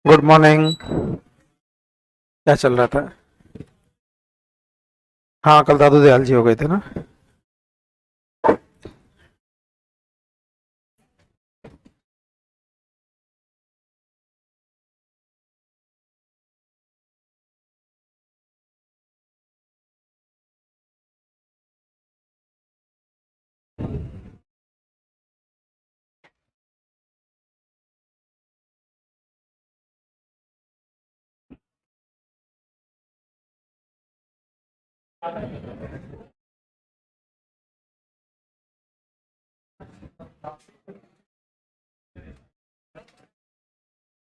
Good morning. क्या चल रहा था? हाँ, कल दादू दयाल जी हो गए थे ना।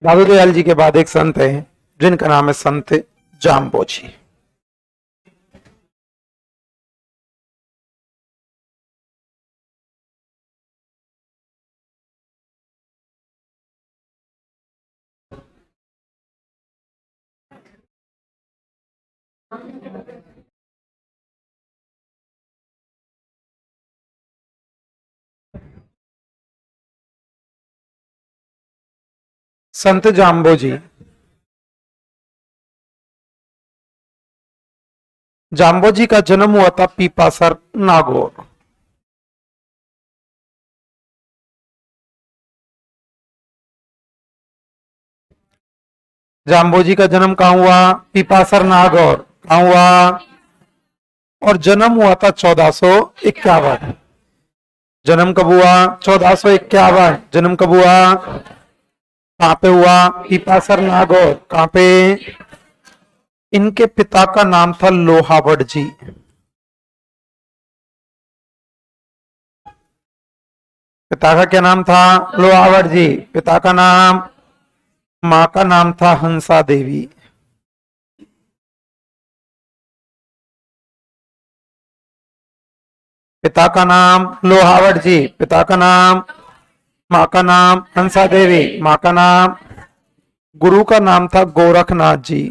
दादू दयाल जी के बाद एक संत है जिनका नाम है संत जाम्बोजी। संत जाम्बोजी। जाम्बोजी का जन्म हुआ था पीपासर नागौर। जाम्बोजी का जन्म कहाँ हुआ? पीपासर नागौर। कहाँ हुआ? और जन्म हुआ था 1451। जन्म कब हुआ? 1451। जन्म कब हुआ? कहाँ पे हुआ? पीपासर नागौर। कहाँ पे? इनके पिता का नाम था लोहावड़ जी। पिता का क्या नाम था? लोहावड़ जी। पिता का नाम। माँ का नाम था हंसा देवी। पिता का नाम लोहावड़ जी। पिता का नाम। माँ का नाम हंसा देवी। माँ का नाम। गुरु का नाम था गोरखनाथ जी।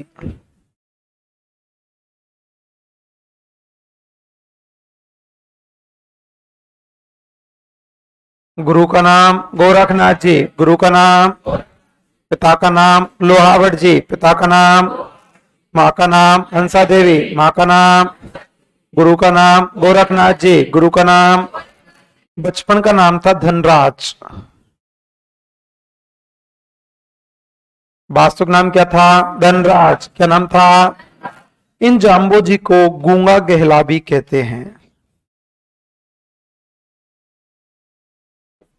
गुरु का नाम गोरखनाथ जी। गुरु का नाम। पिता का नाम लोहावड़ जी। पिता का नाम। माँ का नाम हंसा देवी। माँ का नाम। गुरु का नाम गोरखनाथ जी। गुरु का नाम। बचपन का नाम था धनराज। वास्तविक नाम क्या था? धनराज। क्या नाम था? इन जाम्बोजी को गूंगा गहला भी कहते हैं।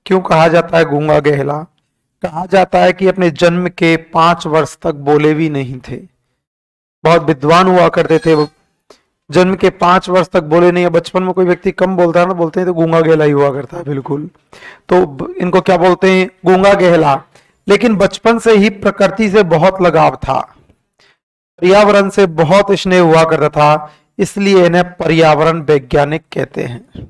क्यों कहा जाता है गूंगा गहला? कहा जाता है कि अपने जन्म के 5 वर्ष तक बोले भी नहीं थे। बहुत विद्वान हुआ करते थे वो। जन्म के 5 वर्ष तक बोले नहीं है। बचपन में कोई व्यक्ति कम बोलता है ना, बोलते हैं तो गूंगा गहला ही हुआ करता है। बिल्कुल। तो इनको क्या बोलते हैं? गूंगा गहला। लेकिन बचपन से ही प्रकृति से बहुत लगाव था, पर्यावरण से बहुत स्नेह हुआ करता था, इसलिए इन्हें पर्यावरण वैज्ञानिक कहते हैं।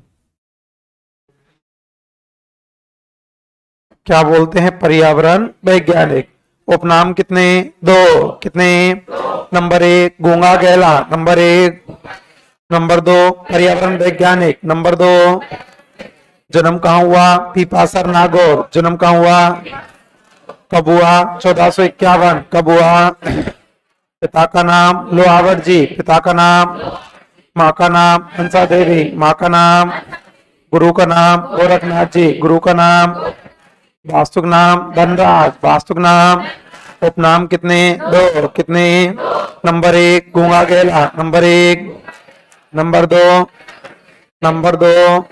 क्या बोलते हैं? पर्यावरण वैज्ञानिक। उपनाम कितने? 2। कितने? नंबर 1 गूंगा गहला। नंबर 1। नंबर 2 पर्यावरण वैज्ञानिक। नंबर 2 जन्म कहाँ हुआ? पीपासर नागौर। जन्म कहाँ हुआ? कब हुआ? 1451। कब हुआ? पिता का नाम लोहावड़ जी। पिता का नाम। माँ का नाम हंसा देवी। माँ का नाम। गुरु का नाम गोरखनाथ जी। गुरु का नाम। वास्तुक नाम धनराज। वास्तुक नाम। उपनाम कितने? 2। कितने? नंबर 1 गूंगा गहला। नंबर 1। नंबर 2। नंबर 2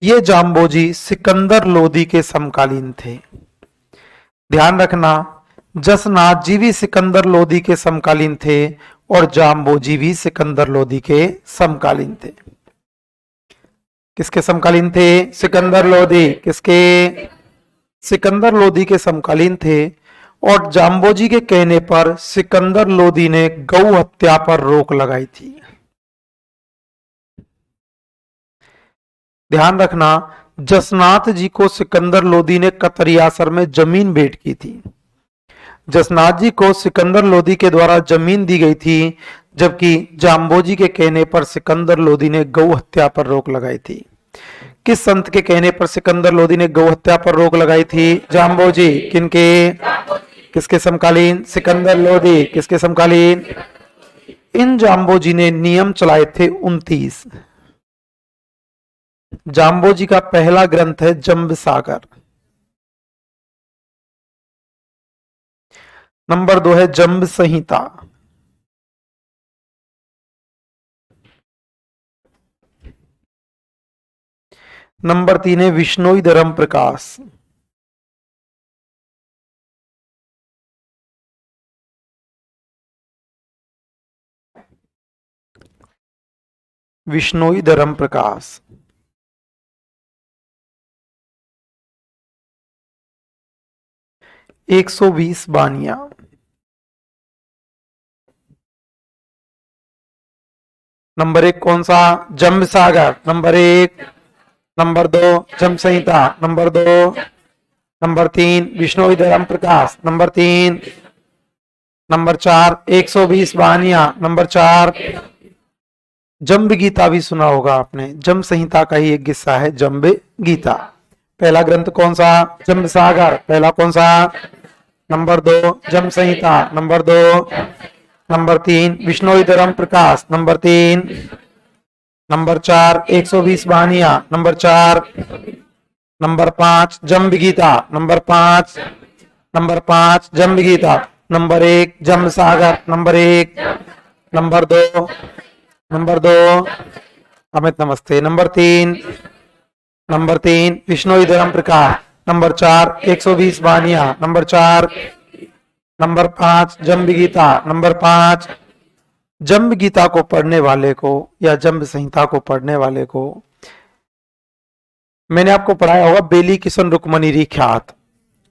ये जाम्बोजी सिकंदर लोदी के समकालीन थे। ध्यान रखना, जसनाथ जी भी सिकंदर लोदी के समकालीन थे और जाम्बोजी भी सिकंदर लोदी के समकालीन थे। किसके समकालीन थे? सिकंदर लोदी। किसके? सिकंदर लोदी के समकालीन थे। और जाम्बोजी के कहने पर सिकंदर लोदी ने गौ हत्या पर रोक लगाई थी। ध्यान रखना, जसनाथ जी को सिकंदर लोदी ने कतरियासर में जमीन भेंट की थी। जसनाथ जी को सिकंदर लोदी के द्वारा जमीन दी गई थी, जबकि जाम्बोजी के कहने पर सिकंदर लोदी ने गौ हत्या पर रोक लगाई थी। किस संत के कहने पर सिकंदर लोदी ने गौ हत्या पर रोक लगाई थी? जाम्बोजी। किनके? किसके समकालीन? सिकंदर लोदी। किसके समकालीन? इन जाम्बोजी ने नियम चलाए थे 29। जाम्बोजी का पहला ग्रंथ है जंबसागर। नंबर 2 है जंब संहिता। नंबर 3 है विश्नोई धर्म प्रकाश। विश्नोई धर्म प्रकाश। 120 बानियां। नंबर 1 कौन सा? जंब Sagar. Number 1। Number 2 Jambh Samhita. Number 2। Number 3 Bishnoi Dharm Prakash. Number 3। Number 4 120 बानियां। नंबर 4 जंब गीता भी सुना होगा आपने। जंब संहिता का ही एक किस्सा है जंब गीता। पहला ग्रंथ कौन सा? जंब सागर। पहला कौन सा? Number 2 Jambh Samhita. Number 2। Number 3 Bishnoi Dharm Prakash. Number 3। Number 4 120 बानियां। Number 4। Number 5 Jambh Gita. Number 5। Number 5 Jambh Gita. Number 1 Jambh Sagar. Number 1। Number 2। Number 2 Amit नमस्ते। Number 3। Number 3 Bishnoi Dharm Prakash. Number 4 120 बानियां। Number 4। Number 5 Jambh Gita. Number 5 Jambh Gita को पढ़ने वाले को या जंब संहिता को पढ़ने वाले को मैंने आपको पढ़ाया होगा बेली किशन रुक्मणी ख्यात।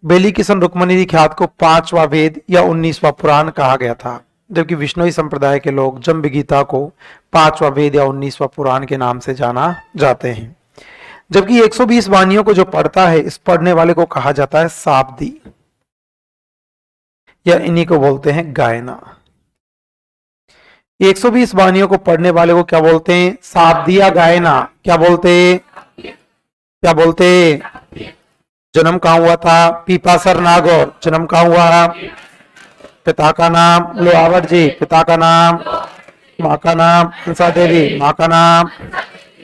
बेली किशन रुक्मणी ख्यात को 5वां वेद या 19वां पुराण कहा गया था, जबकि विश्नोई संप्रदाय के लोग जंब गीता को 5वां वेद या 19वां पुराण के नाम से जाना जाते हैं। जबकि 120 वाणियों को जो पढ़ता है, इस पढ़ने वाले को कहा जाता है शाब्दी, या इन्हीं को बोलते हैं गायना। 120 वाणियों को पढ़ने वाले को क्या बोलते हैं? शाब्दी या गायना। क्या बोलते? क्या बोलते? जन्म कहाँ हुआ था? पीपासर नागौर। जन्म कहाँ हुआ? पिता का नाम लोहावट जी, पिता का नाम। माँ का नाम हंसा देवी, माँ का नाम।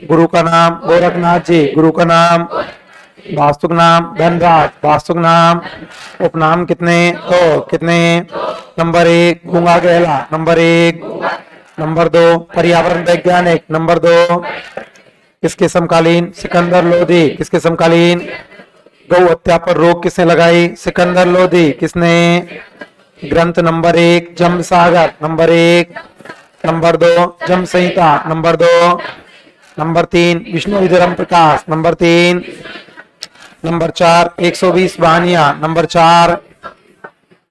गुरु का नाम गोरखनाथ जी, गुरु का नाम। वास्तुक नाम धनराज, वास्तुक नाम। उपनाम कितने? तो कितने? नंबर 1 गूंगा गहला। नंबर 1। नंबर 2 पर्यावरण वैज्ञानिक। नंबर 2 किसके समकालीन? सिकंदर लोधी। किसके समकालीन? गौ हत्या पर रोक किसने लगाई? सिकंदर लोधी। किसने? ग्रंथ number 1 Jambh Sagar. Number 1। Number 2 Jambh Samhita. Number 2। Number 3 Bishnoi Dharm Prakash. Number 3। Number 4 120 वाणियां। नंबर 4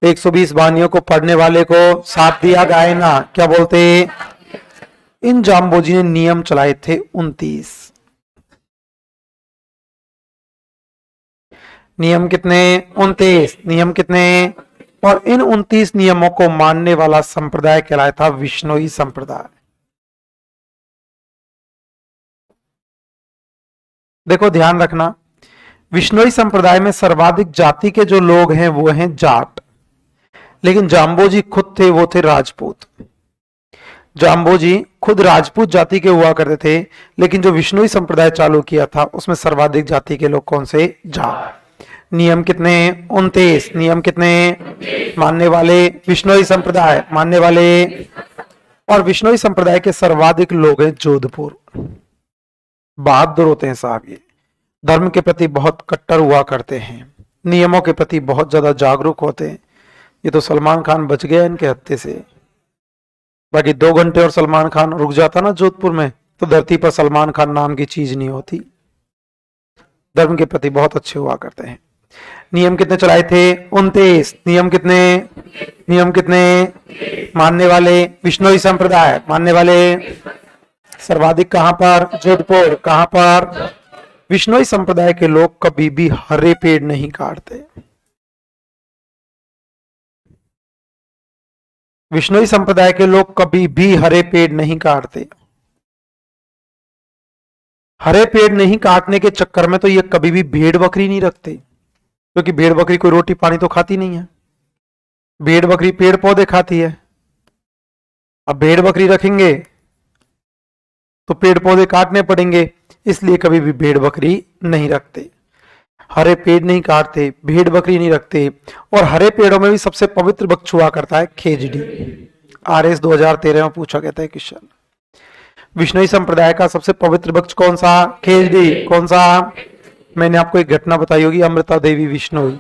120 वाणियों को पढ़ने वाले को शाब्दी या गायना क्या बोलते? इन जाम्बोजी ने नियम चलाए थे 29। नियम कितने? 29। नियम कितने? और इन 29 नियमों को मानने वाला संप्रदाय कहलाया था विश्नोई संप्रदाय। देखो ध्यान रखना, विश्नोई संप्रदाय में सर्वाधिक जाति के जो लोग हैं वो हैं जाट, लेकिन जाम्बोजी खुद थे वो थे राजपूत। जाम्बोजी खुद राजपूत जाति के हुआ करते थे, लेकिन जो विश्नोई संप्रदाय चालू किया था उसमें सर्वाधिक जाति के लोग कौन से? जाट। नियम कितने? 29। नियम कितने? मानने वाले विश्नोई संप्रदाय, मानने वाले। और विश्नोई संप्रदाय के सर्वाधिक लोग हैं जोधपुर। बहादुर होते हैं साहब ये, धर्म के प्रति बहुत कट्टर हुआ करते हैं, नियमों के प्रति बहुत ज्यादा जागरूक होते हैं। ये तो सलमान खान बच गया इनके हत्थे से, बाकी 2 घंटे और सलमान खान रुक जाता ना जोधपुर में तो धरती पर सलमान खान नाम की चीज नहीं होती। धर्म के प्रति बहुत अच्छे हुआ करते हैं। नियम कितने चलाए थे? 29। नियम कितने? नियम कितने? मानने वाले विश्नोई संप्रदाय, मानने वाले सर्वाधिक कहां पर? जोधपुर। कहां पर? विश्नोई संप्रदाय के लोग कभी भी हरे पेड़ नहीं काटते। विश्नोई संप्रदाय के लोग कभी भी हरे पेड़ नहीं काटते। हरे पेड़ नहीं काटने के चक्कर में तो ये कभी भी भेड़ बकरी नहीं रखते, क्योंकि भेड़ बकरी कोई रोटी पानी तो खाती नहीं है। भेड़ बकरी पेड़ पौधे खाती है। अब भेड़ बकरी रखेंगे तो पेड़ पौधे काटने पड़ेंगे, इसलिए कभी भी भेड़ बकरी नहीं रखते। हरे पेड़ नहीं काटते, भेड़ बकरी नहीं रखते। और हरे पेड़ों में भी सबसे पवित्र वृक्ष हुआ करता है खेजड़ी। RS 2013 में पूछा गया था क्वेश्चन। विष्णुई संप्रदाय का सबसे पवित्र वृक्ष कौन सा? खेजड़ी। कौन सा? मैंने आपको एक घटना बताई होगी, अमृता देवी विष्णुई।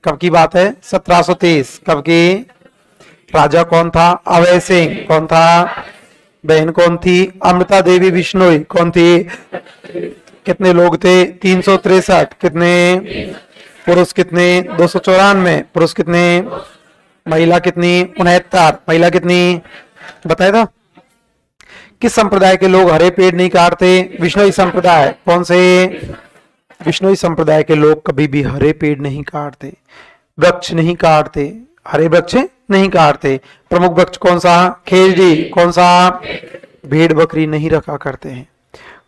कब की बात है? 1723। कब की? राजा कौन था? अभय सिंह। कौन था? बहन कौन थी? अमृता देवी विष्णुई। कौन थी? कितने लोग थे? 363। कितने पुरुष? कितने? 294 पुरुष। कितने महिला? कितनी? 69 महिला। कितनी बताया था? किस संप्रदाय के लोग हरे पेड़ नहीं काटते? विष्णुई संप्रदाय। कौन से? विष्णुई संप्रदाय के लोग कभी भी हरे पेड़ नहीं काटते, वृक्ष नहीं काटते, हरे वृक्ष नहीं काटते। प्रमुख वृक्ष कौन सा? खेजड़ी। कौन सा? भेड़ बकरी नहीं रखा करते हैं।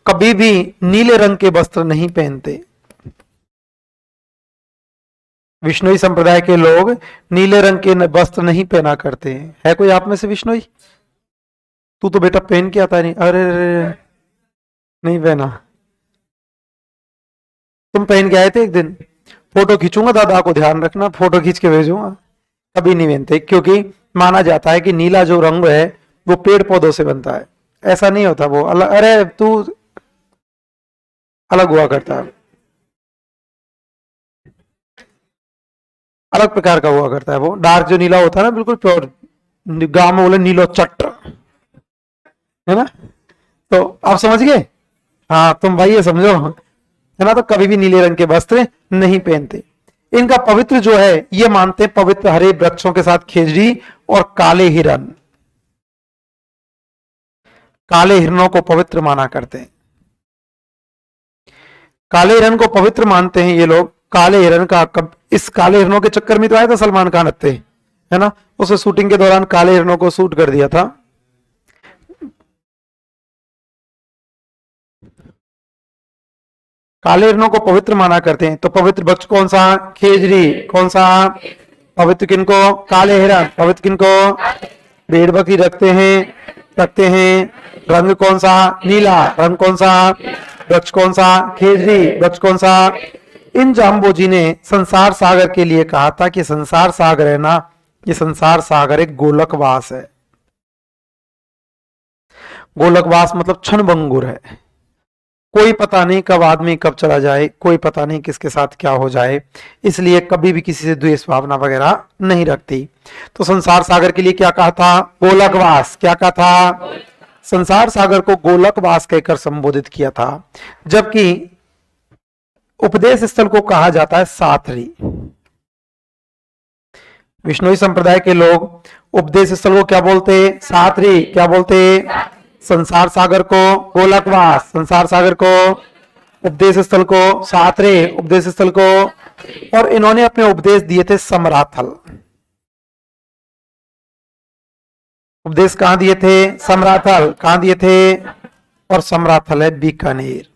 कभी भी नीले रंग के वस्त्र नहीं पहनते। विष्णुई संप्रदाय के लोग नीले रंग के वस्त्र नहीं पहना करते हैं। है कोई आप में से विष्णुई? तू तो बेटा पहन के आता नहीं। अरे नहीं पहना। तुम पहन के आए थे एक दिन। फोटो खींचूंगा, दादा को ध्यान रखना, फोटो खींच के भेजूंगा। कभी नहीं पहनते, क्योंकि माना जाता है कि नीला जो रंग है वो पेड़ पौधों से बनता है। ऐसा नहीं होता, वो अलग। अरे तू अलग हुआ करता है, अलग प्रकार का हुआ करता है। वो डार्क जो नीला होता है ना, बिल्कुल प्योर, गांव में बोले नीलो चट्ट, है ना? तो आप समझ गए? हाँ, तुम भाई ये समझो, है ना? तो कभी भी नीले रंग के वस्त्र नहीं पहनते। इनका पवित्र जो है, ये मानते हैं पवित्र हरे वृक्षों के साथ खेजड़ी और काले हिरण। काले हिरणों को पवित्र माना करते हैं। काले हिरण को पवित्र मानते हैं ये लोग। काले हिरण का इस काले हिरणों के चक्कर में तो आया था सलमान खान हत्ते, है ना? उसे शूटिंग के दौरान काले हिरणों को शूट कर दिया था। काले हिरणों को पवित्र माना करते हैं। तो पवित्र वृक्ष कौन सा? खेजड़ी। कौन सा? पवित्र किनको? काले हिरण। पवित्र किनको? भेड़ बकरी रखते हैं। रंग कौन सा? नीला। रंग कौन सा? वृक्ष कौन सा? खेजड़ी। वृक्ष कौन सा? इन जाम्बोजी ने संसार सागर के लिए कहा था कि संसार सागर है ना, ये संसार सागर एक गोलकवास है। गोलकवास मतलब क्षणभंगुर है। कोई पता नहीं कब आदमी कब चला जाए, कोई पता नहीं किसके साथ क्या हो जाए, इसलिए कभी भी किसी से द्वेष भावना वगैरह नहीं रखती। तो संसार सागर के लिए क्या कहा था? गोलकवास। क्या कहा था? संसार सागर को गोलकवास कहकर संबोधित किया था। जबकि उपदेश स्थल को कहा जाता है साथरी। विष्णुई संप्रदाय के लोग उपदेश स्थल को क्या बोलते? साथरी। क्या बोलते? संसार सागर को गोलकवास, संसार सागर को उपदेश स्थल को साथरे, उपदेश स्थल को। और इन्होंने अपने उपदेश दिए थे समराथल। उपदेश कहां दिए थे? समराथल। कहां दिए थे? और समराथल है बीकानेर।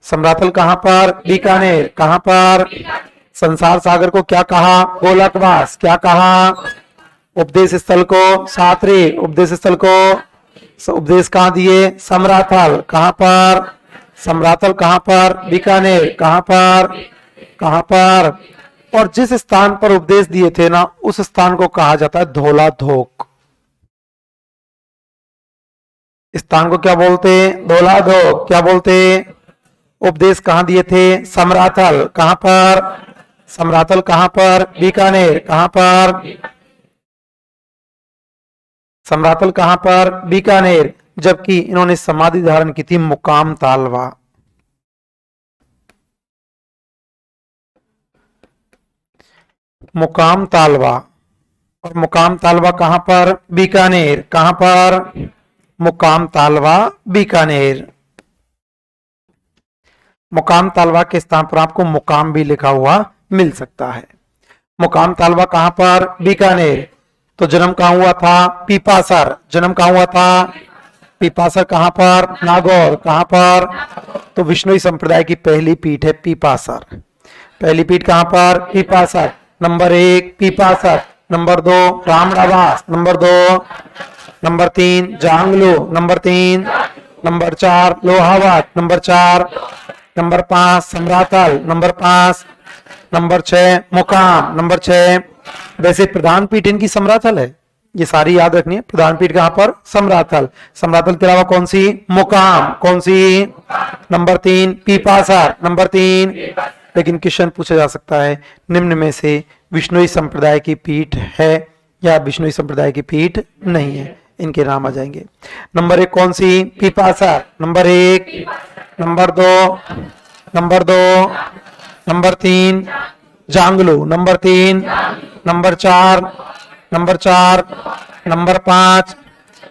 समराथल कहां पर? बीकानेर। कहां पर? संसार सागर को क्या कहा? गोलकवास। क्या कहा? उपदेश स्थल को साथरे। उपदेश स्थल को उपदेश कहां दिए? समराथल। कहां पर? समराथल कहां पर? बीकानेर। कहां पर? कहां पर? और जिस स्थान पर उपदेश दिए थे ना, उस स्थान को कहा जाता है धौला धोक। स्थान को क्या बोलते? धौला धोक। क्या बोलते? उपदेश कहां दिए थे? समराथल। कहां पर? समराथल कहां पर? बीकानेर। कहां पर? समराथल कहां पर? बीकानेर। जबकि इन्होंने समाधि धारण की थी मुकाम तालवा। मुकाम तालवा। और मुकाम तालवा कहां पर? बीकानेर। कहां पर? मुकाम तालवा बीकानेर। मुकाम तालवा के स्थान पर आपको मुकाम भी लिखा हुआ मिल सकता है। मुकाम तालवा कहां पर? बीकानेर। तो जन्म कहां हुआ था? पीपासर। जन्म कहां हुआ था? पीपासर। कहां पर? नागौर। कहां पर? तो विष्णुई संप्रदाय की पहली पीठ है पीपासर। पहली पीठ कहां पर? Pipasar. Number 1 Pipasar. Number 2 Ramdawas. Number 2 number 3 Jangloo. Number 3 number 4 Lohawat. Number 4 number 5 Samrathal. Number 5 number 6 Mukam. Number 6 वैसे प्रधान पीठ इनकी समराथल है, ये सारी याद रखनी है। प्रधान पीठ कहां पर? समराथल। समराथल के अलावा कौन सी? मुकाम। कौन सी? नंबर 3 पीपासर। नंबर 3। लेकिन क्वेश्चन पूछा जा सकता है निम्न में से विष्णुई संप्रदाय की पीठ है या विष्णुई संप्रदाय की पीठ नहीं है, इनके नाम आ जाएंगे। नंबर 1 कौन सी? Pipasar. Number 1 number 2 number 2 number 3 Jangloo. Number 3 number 4 number 4 number 5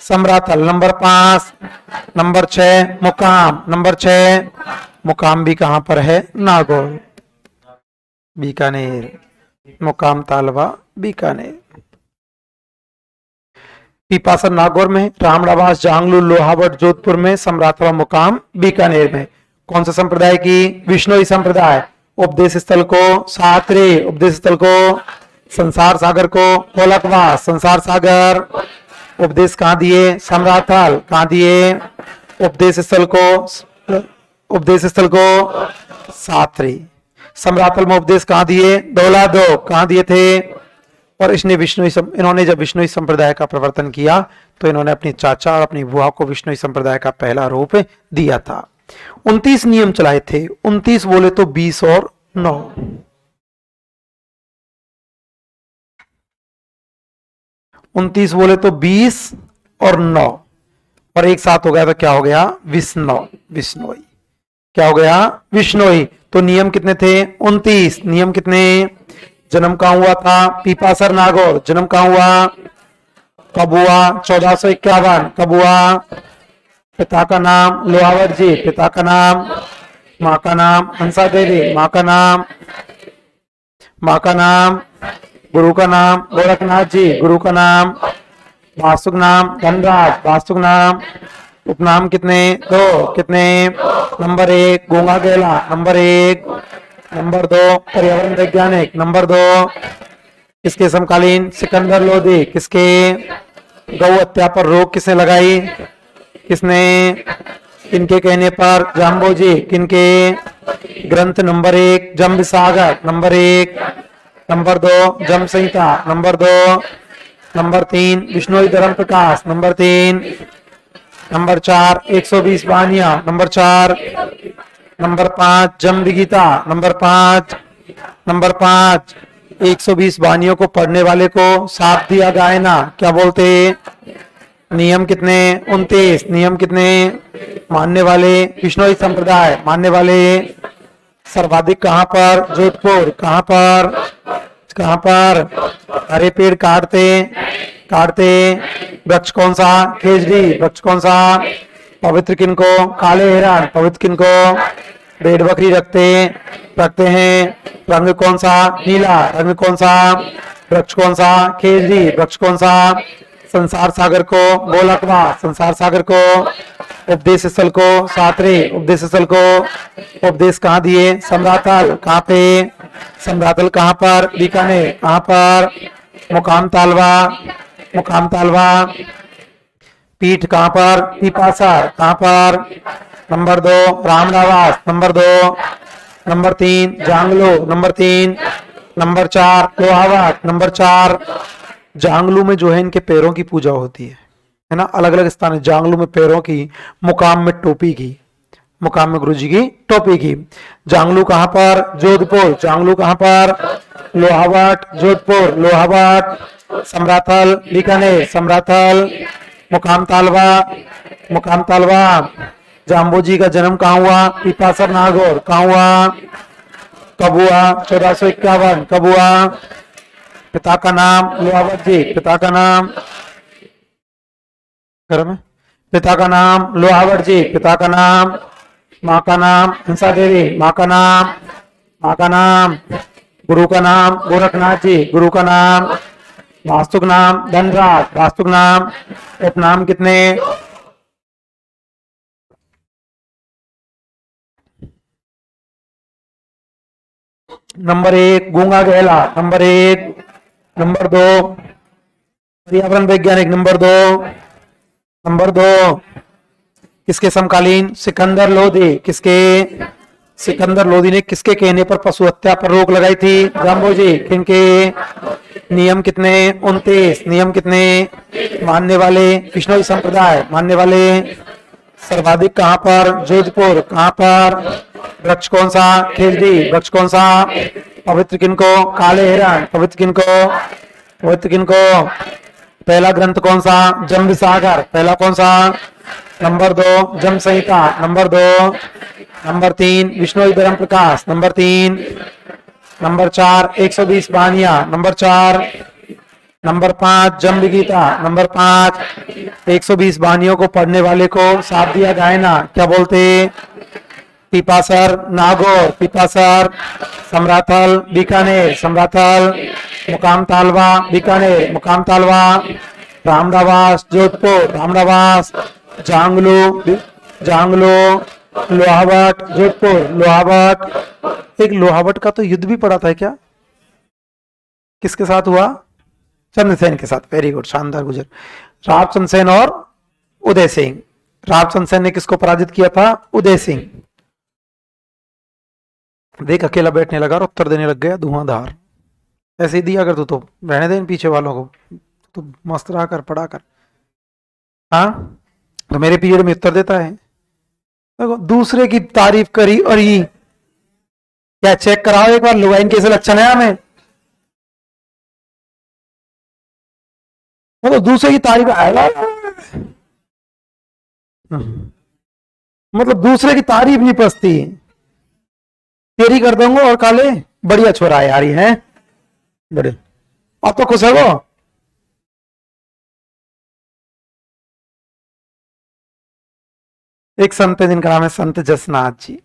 Samrathal. Number 5 number 6 Mukam. Number 6 मुकाम भी कहां पर है? नागौर, बीकानेर। मुकाम तालवा बीकानेर। पीपासर नागौर में, रामड़ावास जांगलू लोहावट जोधपुर में, समराथल मुकाम बीकानेर में। कौन सा संप्रदाय की? विष्णुई संप्रदाय। उपदेश स्थल को सातरे, उपदेश स्थल को संसार सागर को कोलकवास। संसार सागर। उपदेश कहां दिए? समराथल। कहां दिए? उपदेश स्थल को, उपदेश स्थल को सातरे। समराथल में उपदेश कहां दिए? दौलादो। कहां दिए थे? और इन्होंने जब विष्णुई संप्रदाय का प्रवर्तन किया तो इन्होंने अपनी चाचा और अपनी बुआ को विष्णुई संप्रदाय का पहला रूप दिया था। 29 नियम चलाए थे, 29 बोले तो 20 और 9। 29 बोले तो 20 और 9 और एक साथ हो गया तो क्या हो गया? विष्णुई। क्या हो गया? विष्णुई। तो नियम कितने थे? 29। नियम कितने? जन्म कहां हुआ था? पीपासर नागौर। जन्म कहां हुआ? कब हुआ? 1451। कब हुआ? पिता का नाम लोहावट जी, पिता का नाम। माँ का नाम हंसा देवी, माँ का नाम। माँ का नाम। गुरु का नाम गोरखनाथ जी, गुरु का नाम। वास्तुक नाम धनराज, वास्तुक नाम। उपनाम कितने? 2। कितने? नंबर 1 गूंगा गैला। नंबर 1 नंबर 2 पर्यावरण वैज्ञानिक। नंबर 2 किसके समकालीन? सिकंदर लोधी। किसके? गौ हत्या पर रोक किसने लगाई? किसने? किनके कहने पर? जाम्बोजी। किनके? ग्रंथ number 1 Jambh Sagar. Number 1 number 2 Jam Samhita. Number 2 number 3 Vishnoi Dharm Prakash. Number 3 number 4 120 वाणियां। Number 4 number 5 Jam विगीता। Number 5 number 5 120 वाणियों को पढ़ने वाले को साथ दिया गायना। क्या बोलते? नियम कितने? 29। नियम कितने? मानने वाले विष्णुई संप्रदाय, मानने वाले सर्वाधिक कहां पर? जोधपुर। कहां पर? कहां पर? हरे पेड़ काटते काटते। वृक्ष कौन सा? खेजड़ी। वृक्ष कौन सा? पवित्र किनको? काले हिरण। पवित्र किनको? भेड़ बकरी रखते हैं। रंग कौन सा? नीला। रंग कौन सा? वृक्ष कौन सा? खेजड़ी। वृक्ष कौन सा? संसार सागर को गोलकवा। संसार सागर को उपदेश स्थल को सातरे। उपदेश स्थल को उपदेश कहां दिए? समराथल। कहां पे? समराथल कहां पर? बीकानेर। कहां पर? मुकाम तालवा। मुकाम तालवा। पीठ कहां पर? पीपासर। कहां पर? Number 2 Ramdawas. Number 2 number 3 Jangloo. Number 3 number 4 Lohawat. Number 4 Jangloo में जो है इनके पैरों की पूजा होती है ना, अलग अलग स्थान है। जांगलू में पैरों की, मुकाम में टोपी की, मुकाम में गुरुजी की टोपी की। जांगलू कहां पर? जोधपुर। जांगलू कहां पर? लोहावट जोधपुर। लोहावट समराथल बीकानेर। समराथल मुकाम तालवा। मुकाम तालवा। जाम्बोजी का जन्म कहां हुआ? पीपासर नागौर। कहां हुआ? कब हुआ? 1451। कब हुआ? पिता का नाम लोहावट जी, पिता का नाम घर में, पिता का नाम लोहावट जी, पिता का नाम। माँ का नाम हंसा देवी, माँ का नाम। माँ का नाम। गुरु का नाम गोरखनाथ जी, गुरु का नाम। वास्तुक नाम धनराज, वास्तुक नाम। उपनाम कितने? नंबर 1 गूंगा गहला, नंबर 1। नंबर 2 पर्यावरण वैज्ञानिक, नंबर 2 किसके समकालीन? सिकंदर लोधी। किसके? सिकंदर लोधी ने किसके कहने पर पशु हत्या पर रोक लगाई थी? जाम्बो जी। किनके? नियम कितने? 29। नियम कितने मानने वाले? विष्णु संप्रदाय मानने वाले सर्वाधिक कहां पर? जोधपुर। कहां पर? वृक्ष कौन सा? खिलजी। वृक्ष कौन सा? पवित्र किनको? काले हिरण। पवित्र किनको? पवित्र किनको? पहला ग्रंथ कौन सा? जम्ब सागर। पहला कौन सा? Number 2 Jam Samhita. Number 2। Number 3 Vishnu Dharm Prakash. Number 3। Number 4 120 वाणियां। Number 4। Number 5 Jambh Gita. Number 5 120 वाणियों को पढ़ने वाले को साथ दिया जाए ना, क्या बोलते? पीपासर नागौर। पीपासर समराथल बीकानेर। समराथल मुकाम तालवा बीकानेर। मुकाम तालवा रामदावास जोधपुर। रामदावास जांगलो जांगलो लोहावट जोधपुर। लोहावट। एक लोहावट का तो युद्ध भी पड़ा था क्या? किसके साथ हुआ? चंद्रसेन के साथ। वेरी गुड, शानदार गुजर। रावचंद्र सेन और उदय सिंह। रावचंद्र सेन ने किसको पराजित किया था? उदय सिंह। देख अकेला बैठने लगा और उत्तर देने लग गया धुआंधार। ऐसे ही दिया कर तू तो रहने दे इन पीछे वालों को, तो मस्त रहा कर, पढ़ा कर। हाँ तो मेरे पीरियड में उत्तर देता है। देखो दूसरे की तारीफ करी और ये क्या चेक कराओ एक बार, लुगाइन कैसे लक्षण है हमें? तो दूसरे की तारीफ आएगा, मतलब दूसरे की तारीफ नहीं पसती। तेरी कर दूंगा और काले बढ़िया छोरा है यार, है बड़े। अब तो खुश है वो। एक संत है जिनका नाम है संत जसनाथ जी।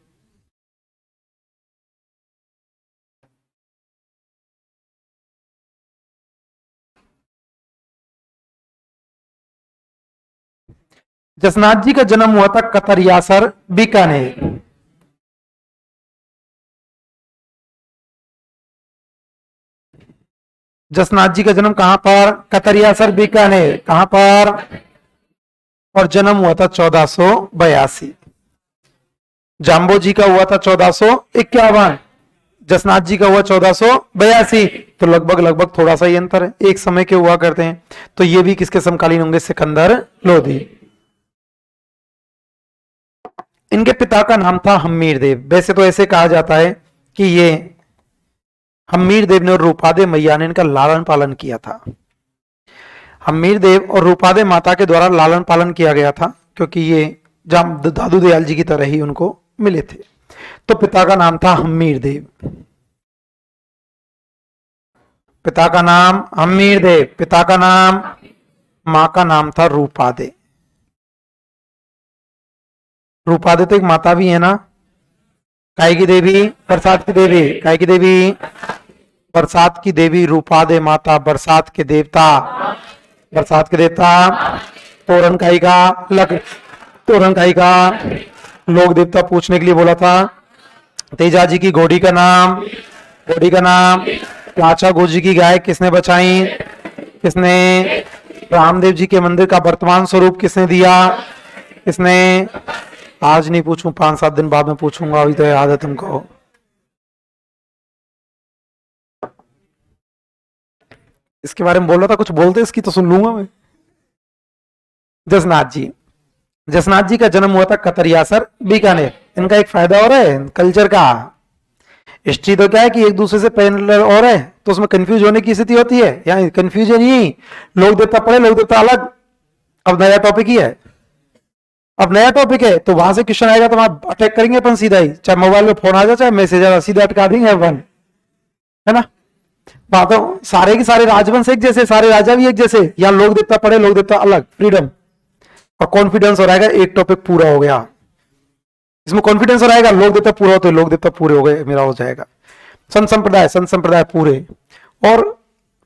जसनाथ जी का जन्म हुआ था कतरियासर बीकानेर। जसनाथ जी का जन्म कहां पर? कतरियासर बीकानेर। कहां पर? और जन्म हुआ था 1482। जाम्बो जी का हुआ था 1451। जसनाथ जी का हुआ 1482। तो लगभग लगभग थोड़ा सा ही अंतर है, एक समय के हुआ करते हैं। तो ये भी किसके समकालीन होंगे? सिकंदर लोधी। इनके पिता का नाम था हम्मीर देव। वैसे तो ऐसे कहा जाता है कि ये हम्मीर देव ने और रूपादे मैया ने इनका लालन पालन किया था। हम्मीर देव और रूपादे माता के द्वारा लालन पालन किया गया था, क्योंकि ये दादू दयाल जी की तरह ही उनको मिले थे। तो पिता का नाम था हम्मीर देव। पिता का नाम हम्मीर देव। पिता का नाम। मां का नाम था रूपादे। रूपादे तो एक माता भी है ना। काय की देवी? बरसात की देवी। काय की देवी? बरसात की देवी रूपादे माता, बरसात के देवता। बरसात के देवता तोरण काई का लग तोरण काई का लोक देवता पूछने के लिए बोला था। तेजा जी की घोड़ी का नाम? घोड़ी का नाम। लाचा गोजी की गाय किसने बचाई? किसने? रामदेव जी के मंदिर का वर्तमान स्वरूप किसने दिया? किसने? आज नहीं पूछूं, 5-7 दिन बाद में पूछूंगा, अभी तो याद है तुमको। इसके बारे में बोल रहा था, कुछ बोलते इसकी तो सुन लूंगा मैं। जसनाथ जी। जसनाथ जी का जन्म हुआ था कतरियासर बीकानेर। इनका एक फायदा और है कल्चर का। हिस्ट्री तो क्या है कि एक दूसरे से पैरेलल और है, तो उसमें कंफ्यूज होने की स्थिति होती है। यहाँ कंफ्यूजन ही, लोक देवता पढ़े, लोक देवता अलग। अब नया टॉपिक ही है, अब नया टॉपिक है, तो वहां से क्वेश्चन आएगा तो वहां अटैक करेंगे अपन सीधा ही, चाहे मोबाइल में फोन आ जाए चाहे मैसेज आ जाए, सीधा अटका देंगे अपन, है ना। बातों सारे के सारे राजवंश एक जैसे, सारे राजा भी एक जैसे। यहाँ लोक देवता पढ़े, लोक देवता अलग, फ्रीडम और कॉन्फिडेंस हो रहेगा। एक टॉपिक पूरा हो गया, इसमें कॉन्फिडेंस हो रहेगा। लोक देवता पूरा हो तो लोक देवता पूरे हो गए, मेरा हो जाएगा। संत संप्रदाय पूरे। और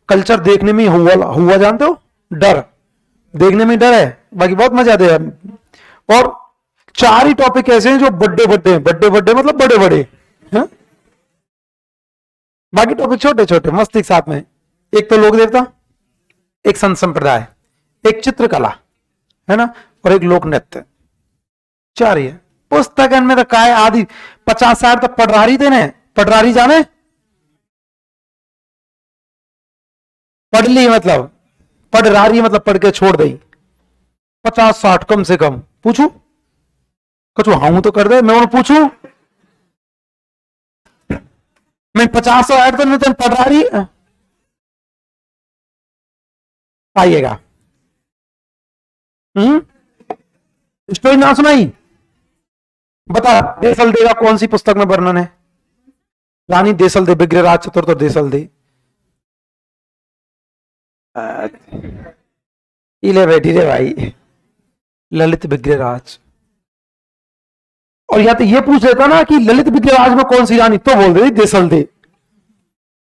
कल्चर देखने में हुआ जानते हो, डर देखने में डर है, बाकी बहुत मजा आते हैं। और 4 ही टॉपिक ऐसे हैं जो बड़े बड़े मतलब बड़े बड़े, बाकी टॉपिक छोटे छोटे मस्त एक साथ में। एक तो लोक देवता, एक संत संप्रदाय, एक चित्रकला, है ना, और एक लोक नृत्य। चार ही है पुस्तक में तो काय आदि 50-60 तक पटरारी देने, पटरारी जाने, पढ़ ली मतलब पटरारी मतलब पढ़ के छोड़ दी। 50-60 कम से कम। पूछू कुछ हाँ तो कर दे, मैं उन्हें पूछू मैं 50 ऐड करने तो पटरारी आइएगा। स्टोरी ना सुनाई, बता देसल दे का कौन सी पुस्तक में वर्णन है? रानी देसल दे, विग्रहराज चतुर्थ देसल दे। इले बैठी रे भाई, ललित विग्रहराज। और या तो ये पूछ लेता ना कि ललित विग्रहराज में कौन सी रानी, तो बोल दे देसल दे।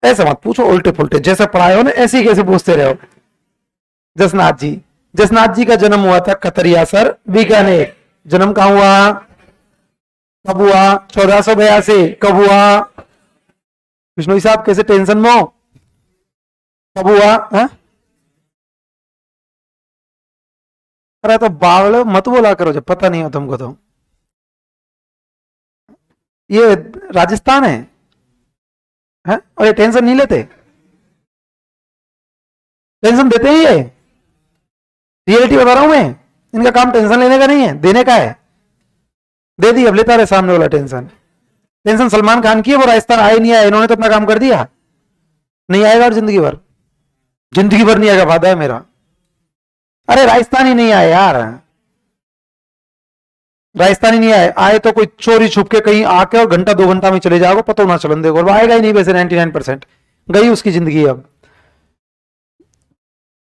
ऐसे मत पूछो उल्टे पुल्टे, जैसे पढ़ाए हो ना ऐसे ही कैसे पूछते रहो। जसनाथ जी, जसनाथ जी का जन्म हुआ था कतरियासर बीकानेर। जन्म कहां हुआ, कब हुआ? 1482। कब हुआ? विष्णु साहब कैसे टेंशन में हो? कब हुआ है? अरे तो बावल मत बोला करो जब पता नहीं हो तुमको। तो ये राजस्थान है? और ये टेंशन नहीं लेते, टेंशन देते ही ये। रियलिटी बता रहा हूं मैं, इनका काम टेंशन लेने का नहीं है, देने का है। दे दी, अब लेता रहे सामने वाला टेंशन। टेंशन सलमान खान की है, वो राजस्थान आए नहीं आए, इन्होंने तो अपना काम कर दिया। नहीं आएगा और जिंदगी भर, जिंदगी भर नहीं आएगा, वादा है मेरा। अरे राजस्थान ही नहीं आए यार, राजस्थानी नहीं आए, आए तो कोई चोरी छुप के कहीं आके और घंटा 2 घंटा में चले जाओगे, पता ना चलन देखो, आएगा ही नहीं। वैसे 99% गई उसकी जिंदगी। अब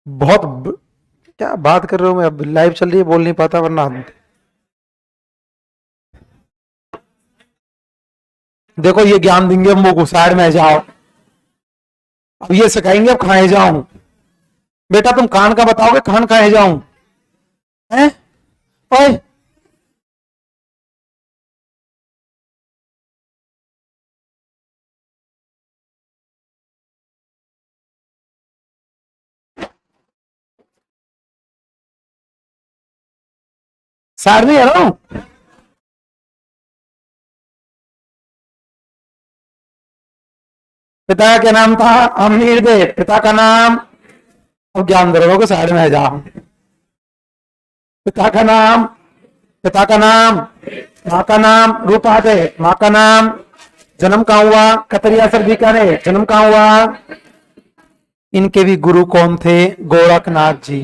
बहुत क्या बात कर रहे हो, मैं अब लाइव चल रही है बोल नहीं पाता, वरना देखो ये ज्ञान देंगे हम को, साइड में जाओ। अब ये सिखाएंगे अब खाए जाऊं। बेटा तुम खान का बताओगे, खान खाए जाऊं है? ओए साइड में आ रहा हूं। पिता का क्या नाम था? अमीर देव। पिता का नाम, अब ज्ञान दे रहे हो साइड में जाओ। पिता का नाम, पिता का नाम, माँ का नाम रूपा दे, माँ का नाम। जन्म कहाँ हुआ? कतरियासर बीकानेर। जन्म कहाँ हुआ? इनके भी गुरु कौन थे? गोरखनाथ जी।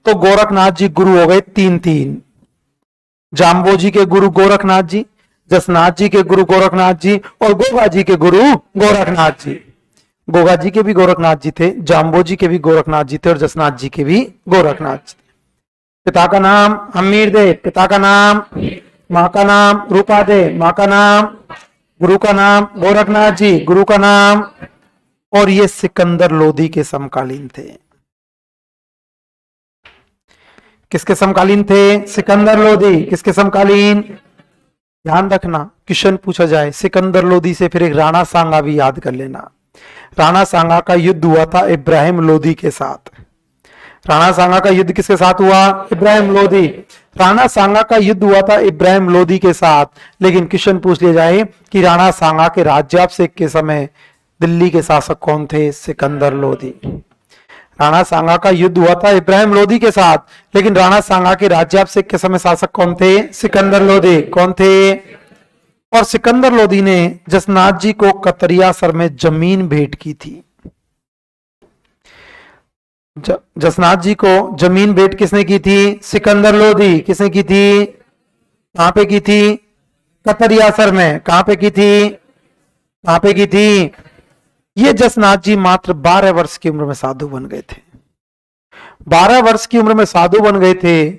तो गोरखनाथ जी गुरु हो गए 3-3। जाम्बोजी के गुरु गोरखनाथ जी, जसनाथ जी के गुरु गोरखनाथ जी, और गोगा जी के गुरु गोरखनाथ जी। गोगा जी के भी गोरखनाथ जी थे, जाम्बोजी के भी गोरखनाथ जी थे, और जसनाथ जी के भी गोरखनाथ जी। पिता का नाम अमीर दे, पिता का नाम, माँ का नाम रूपा दे, माँ का नाम, गुरु का नाम गोरखनाथ जी, गुरु का नाम। और ये सिकंदर लोधी के समकालीन थे। किसके समकालीन थे? सिकंदर लोधी। किसके समकालीन? ध्यान रखना, क्वेश्चन पूछा जाए सिकंदर लोधी से, फिर एक राणा सांगा भी याद कर लेना। राणा सांगा का युद्ध हुआ था इब्राहिम लोधी के साथ। राणा सांगा का युद्ध किसके साथ हुआ? इब्राहिम लोधी। राणा सांगा का युद्ध हुआ था इब्राहिम लोधी के साथ। लेकिन क्वेश्चन पूछ लिया जाए कि राणा सांगा के राज्याभिषेक के समय दिल्ली के शासक कौन थे? सिकंदर लोधी। राणा सांगा का युद्ध हुआ था इब्राहिम लोधी के साथ, लेकिन राणा सांगा के राज्याभिषेक के समय शासक कौन थे? सिकंदर लोधी। कौन थे? और सिकंदर लोधी ने जसनाथ जी को कतरियासर में जमीन भेंट की थी। जसनाथ जी को जमीन भेंट किसने की थी? सिकंदर लोधी। किसने की थी? कहां पे की थी? कतरियासर में। कहां पे की थी? कहां पे की थी? ये जसनाथ जी मात्र 12 वर्ष की उम्र में साधु बन गए थे। 12 वर्ष की उम्र में साधु बन गए थे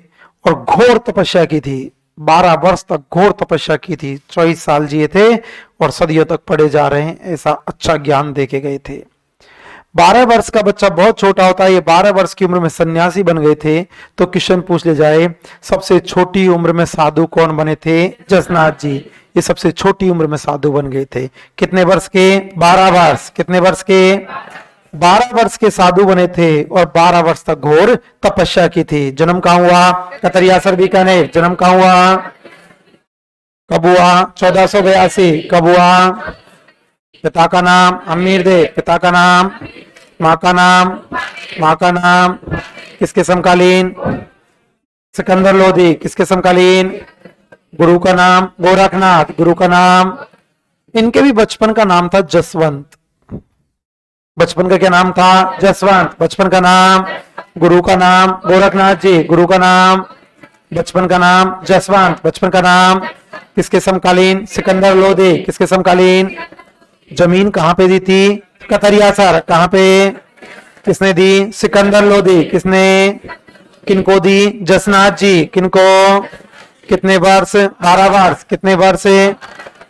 और घोर तपस्या की थी। 12 वर्ष तक घोर तपस्या की थी। 24 साल जिए थे और सदियों तक पढ़े जा रहे हैं, ऐसा अच्छा ज्ञान देके गए थे। 12 वर्ष का बच्चा बहुत छोटा होता है, ये 12 वर्ष की उम्र में सन्यासी बन गए थे। तो क्वेश्चन पूछ ले जाए, सबसे छोटी उम्र में साधु कौन बने थे? जसनाथ जी। ये सबसे छोटी उम्र में साधु बन गए थे। कितने वर्ष के? 12 वर्ष। कितने वर्ष के? 12 वर्ष के साधु बने थे और 12 वर्ष तक घोर तपस्या की थी। जन्म कहाँ हुआ? कतरियासर बीकानेर। जन्म कहाँ हुआ? कब हुआ? 1482। कब हुआ? पिता का नाम अमीर देव, पिता का नाम, माँ का नाम, माँ का नाम किसके समकालीन? सिकंदर लोधी। किसके समकालीन? गुरु का नाम गोरखनाथ। गुरु का नाम, इनके भी बचपन का नाम था जसवंत। बचपन का क्या नाम था? जसवंत। बचपन का नाम, गुरु का नाम गोरखनाथ जी। गुरु का नाम, बचपन का नाम जसवंत। बचपन का नाम किसके समकालीन? सिकंदर लोधी। किसके समकालीन? जमीन कहां पे दी थी? कतरियासर। कहां पे? किसने दी? सिकंदर लोधी। किसने? किनको दी? जसनाथ जी। किनको? कितने वर्ष? 12 वर्ष। कितने वर्ष?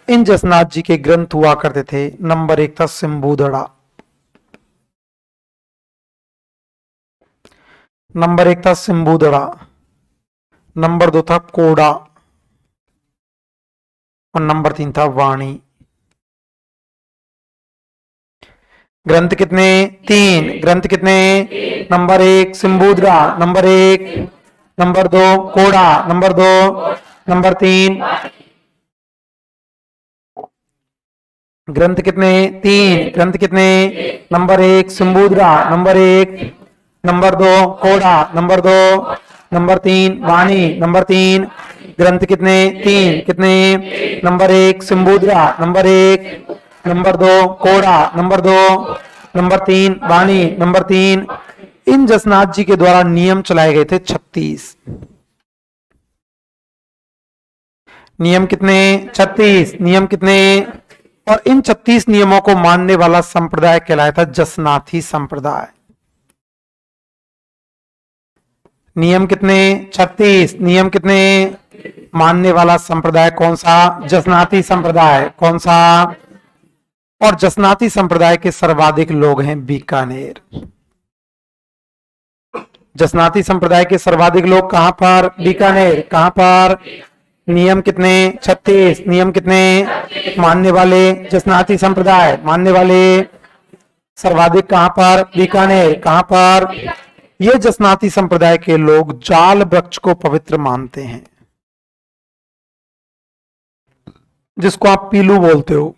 इन जसनाथ जी के ग्रंथ हुआ करते थे। नंबर 1 था सिंबूदड़ा। नंबर 1 था सिंबूदड़ा। नंबर 2 था कोड़ा और नंबर 3 था वाणी। ग्रंथ कितने? 3। ग्रंथ कितने? नंबर 1 सिंबूदड़ा, नंबर 1, नंबर 2 कोड़ा, नंबर 2, नंबर 3। ग्रंथ कितने? 3। ग्रंथ कितने? नंबर 1 सिंबूदड़ा, नंबर 1, नंबर 2 कोड़ा, नंबर 2, नंबर 3 वाणी, नंबर 3। ग्रंथ कितने? 3। कितने? नंबर 1 सिंबूदड़ा, नंबर 1, नंबर 2 कोड़ा, नंबर 2, नंबर 3 वाणी, नंबर 3। इन जसनाथ जी के द्वारा नियम चलाए गए थे 36। नियम कितने? 36। नियम कितने? और इन 36 नियमों को मानने वाला संप्रदाय कहलाया था जसनाथी संप्रदाय। नियम कितने? 36। नियम कितने? मानने वाला संप्रदाय कौन सा? जसनाथी संप्रदाय। कौन सा? और जसनाती संप्रदाय के सर्वाधिक लोग हैं बीकानेर। जसनाती संप्रदाय के सर्वाधिक लोग कहां पर? बीकानेर। कहां पर? नियम कितने? 36। नियम कितने? मानने वाले जसनाती संप्रदाय, मानने वाले सर्वाधिक कहां पर? बीकानेर। कहां पर? ये जसनाती संप्रदाय के लोग जाल वृक्ष को पवित्र मानते हैं, जिसको आप पीलू बोलते हो।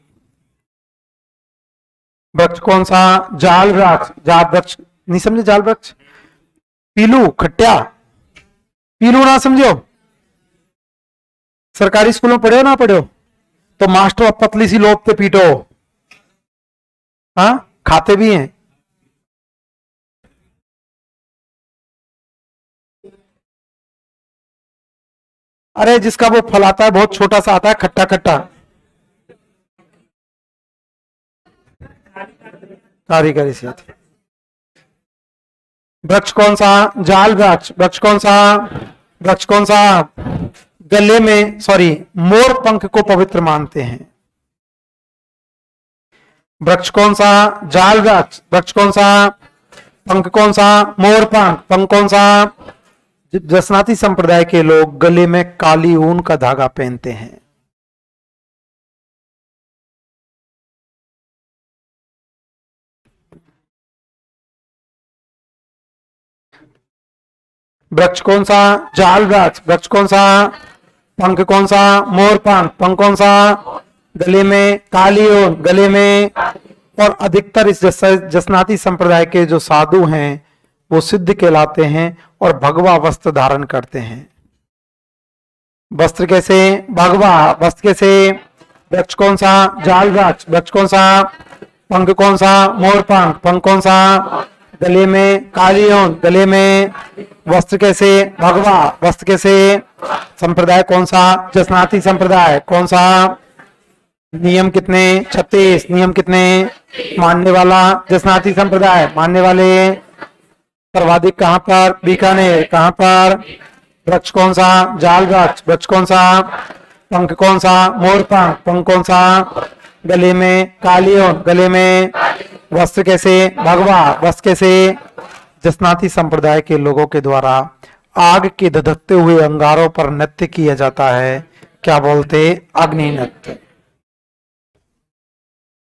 वृक्ष कौन सा? जाल वृक्ष। जाल वृक्ष नहीं समझे? जाल वृक्ष पीलू खट्टा पीलू ना समझो। सरकारी स्कूलों में पढ़े हो ना पढ़े हो? तो मास्टर पतली सी लोट पे पीटो। हाँ, खाते भी हैं। अरे जिसका वो फल आता है बहुत छोटा सा आता है, खट्टा खट्टा। कारीगरी से आती। वृक्ष कौन सा? जाल वृक्ष। वृक्ष कौन सा? वृक्ष कौन सा? गले में मोर पंख को पवित्र मानते हैं। वृक्ष कौन सा? जाल वृक्ष। वृक्ष कौन सा? पंख कौन सा? मोर पंख। पंख कौन सा? जसनाती संप्रदाय के लोग गले में काली ऊन का धागा पहनते हैं। वृक्ष कौन सा? जाल वृक्ष। वृक्ष कौन सा? पंख कौन सा? मोर पंख। पंख कौन सा? गले में काली ऊन, गले में। और अधिकतर इस जसनाती संप्रदाय के जो साधु हैं वो सिद्ध कहलाते हैं और भगवा वस्त्र धारण करते हैं। वस्त्र कैसे? भगवा वस्त्र कैसे? वृक्ष कौन सा? जाल वृक्ष। वृक्ष कौन सा? पंख कौन सा? मोर पंख। पंख कौन सा? गले में काली ऊन, गले में। वस्त्र कैसे? भगवा वस्त्र कैसे? संप्रदाय कौन सा? जसनाती संप्रदाय। कौन सा? नियम कितने? 36। नियम कितने? मानने वाला जसनाती संप्रदाय, मानने वाले सर्वाधिक कहां पर? बीकानेर। कहां पर? वृक्ष कौन सा? जाल वृक्ष। वृक्ष कौन सा? पंख कौन सा? मोर पंख। पंख कौन सा? गले में काली ऊन, गले में। वस्त्र कैसे, भगवा वस्त्र कैसे। जसनाती संप्रदाय के लोगों के द्वारा आग के धधकते हुए अंगारों पर नृत्य किया जाता है, क्या बोलते, अग्नि नृत्य।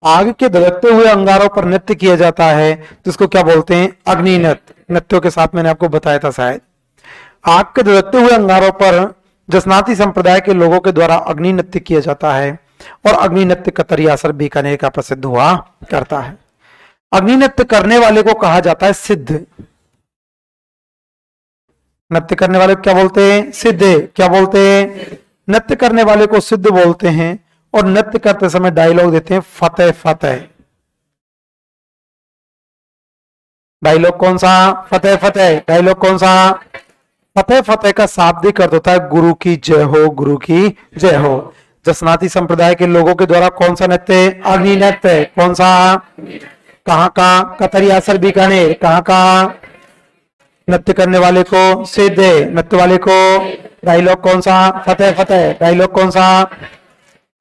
आग के धधकते हुए अंगारों पर नृत्य किया जाता है तो इसको क्या बोलते हैं, अग्नि नृत्य। नृत्यों के साथ मैंने आपको बताया था शायद। आग के धधकते हुए अंगारों पर जसनाती संप्रदाय के लोगों के द्वारा अग्नि नृत्य किया जाता है और अग्नि नृत्य कतरियासर बीकानेर का प्रसिद्ध हुआ करता है। अग्नि नृत्य करने वाले को कहा जाता है सिद्ध। नृत्य करने वाले को क्या बोलते हैं, सिद्ध। क्या बोलते हैं, नृत्य करने वाले को सिद्ध बोलते हैं। और नृत्य करते समय डायलॉग देते हैं फतेह फतेह। डायलॉग कौन सा, फतेह फतेह। डायलॉग कौन सा, फतेह फतेह का शाब्दिक अर्थ होता है गुरु की जय हो, गुरु की जय हो। जसनाती संप्रदाय के लोगों के द्वारा कौन सा नृत्य, अग्नि नृत्य। कौन सा, कहाँ का, कतरियासर बीकानेर। कहाँ का, नृत्य करने वाले को सिद्ध, नृत्य वाले को। डायलॉग कौन सा, फतेह फतेह। डायलॉग कौन सा,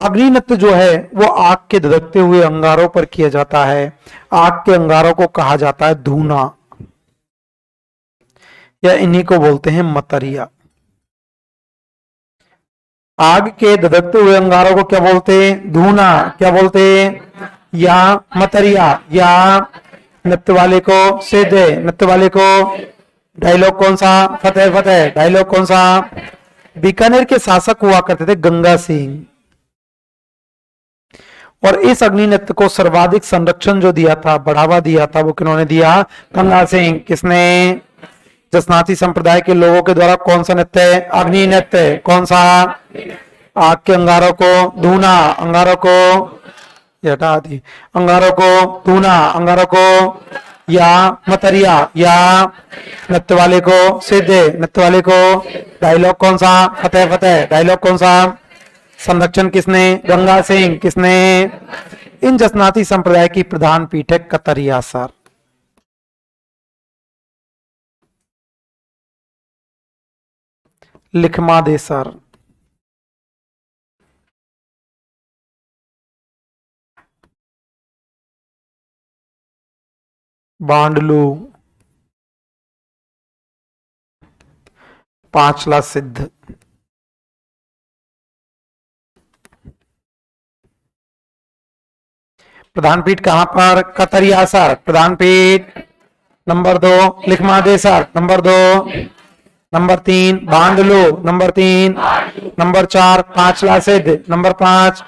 अग्नि नृत्य जो है वो आग के धधकते हुए अंगारों पर किया जाता है। आग के अंगारों को कहा जाता है धूना, या इन्हीं को बोलते हैं मतरिया। आग के धधकते हुए अंगारों को क्या बोलते हैं, धूना। क्या बोलते हैं, या मतरिया, या नृत्य वाले को सिद्ध, नृत्य वाले को। डायलॉग कौन सा, फतेह फतेह। डायलॉग कौन सा, बीकानेर के शासक हुआ करते थे गंगा सिंह, और इस अग्नि नृत्य को सर्वाधिक संरक्षण जो दिया था, बढ़ावा दिया था, वो किन्होंने दिया, गंगा सिंह। किसने, जसनाती संप्रदाय के लोगों के द्वारा कौन सा नृत्य है, अग्नि नृत्य। कौन सा, आग के अंगारों को धूना, अंगारों को हटा दी, अंगारों को धूना, अंगारों को, या मतरिया, या नृत्य वाले को सिद्ध, नृत्य वाले को। डायलॉग कौन सा, फतेह फतेह। डायलॉग कौन सा, संरक्षण किसने, गंगा सिंह। किसने, इन जसनाती संप्रदाय की प्रधान पीठ है कतरियासर। लिखमादेसर, बांडलू, पांचला सिद्ध। प्रधान पीठ कहां पर, कतरियासर। प्रधान पीठ number 2 Likhmadesar, number 2। Number 3 Bandloo, number 3। Number 4 Panchla Siddh, number 5।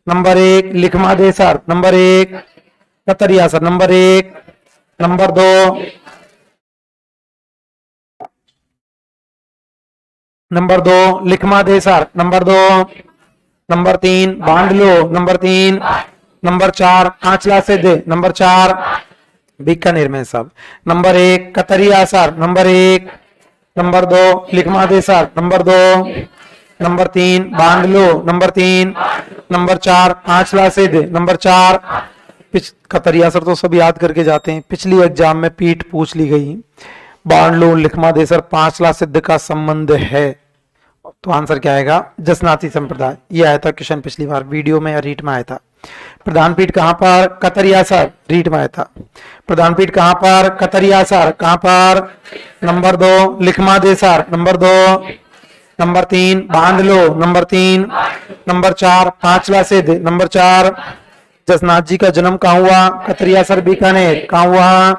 Number 1 Likhmadesar, number 1 Katriyasar, number 1। Number 2 number 2 Likhmadesar, number 2। Number 3 Bandloo, number 3। Number 4 Panchla Siddh, number 4 Bikaner में सब। Number 1 Katriyasar, number 1। Number 2 Likhmadesar, number 2। Number 3 Bandloo, number 3। Number 4 Panchla Siddh, number 4। Katariyasar तो सब याद करके जाते हैं, पिछली एग्जाम में पीठ पूछ ली गई। बांडलू, लिखमादेसर, पांचला सिद्ध का संबंध है, तो आंसर क्या आएगा, जसनाती संप्रदाय। ये आया था क्वेश्चन पिछली बार वीडियो में या रीट में आया था। प्रधान पीठ कहां पर, कतरियासर, रीट में आया था। प्रधान पीठ कहां पर, कतरियासर, कहां पर। Number 2 Likhmadesar, number 2। Number 3 Bandloo, number 3। Number 4 Panchla Siddh, number 4। Jasnath ji का जन्म कहां हुआ, कतरियासर बीकानेर। कहां हुआ,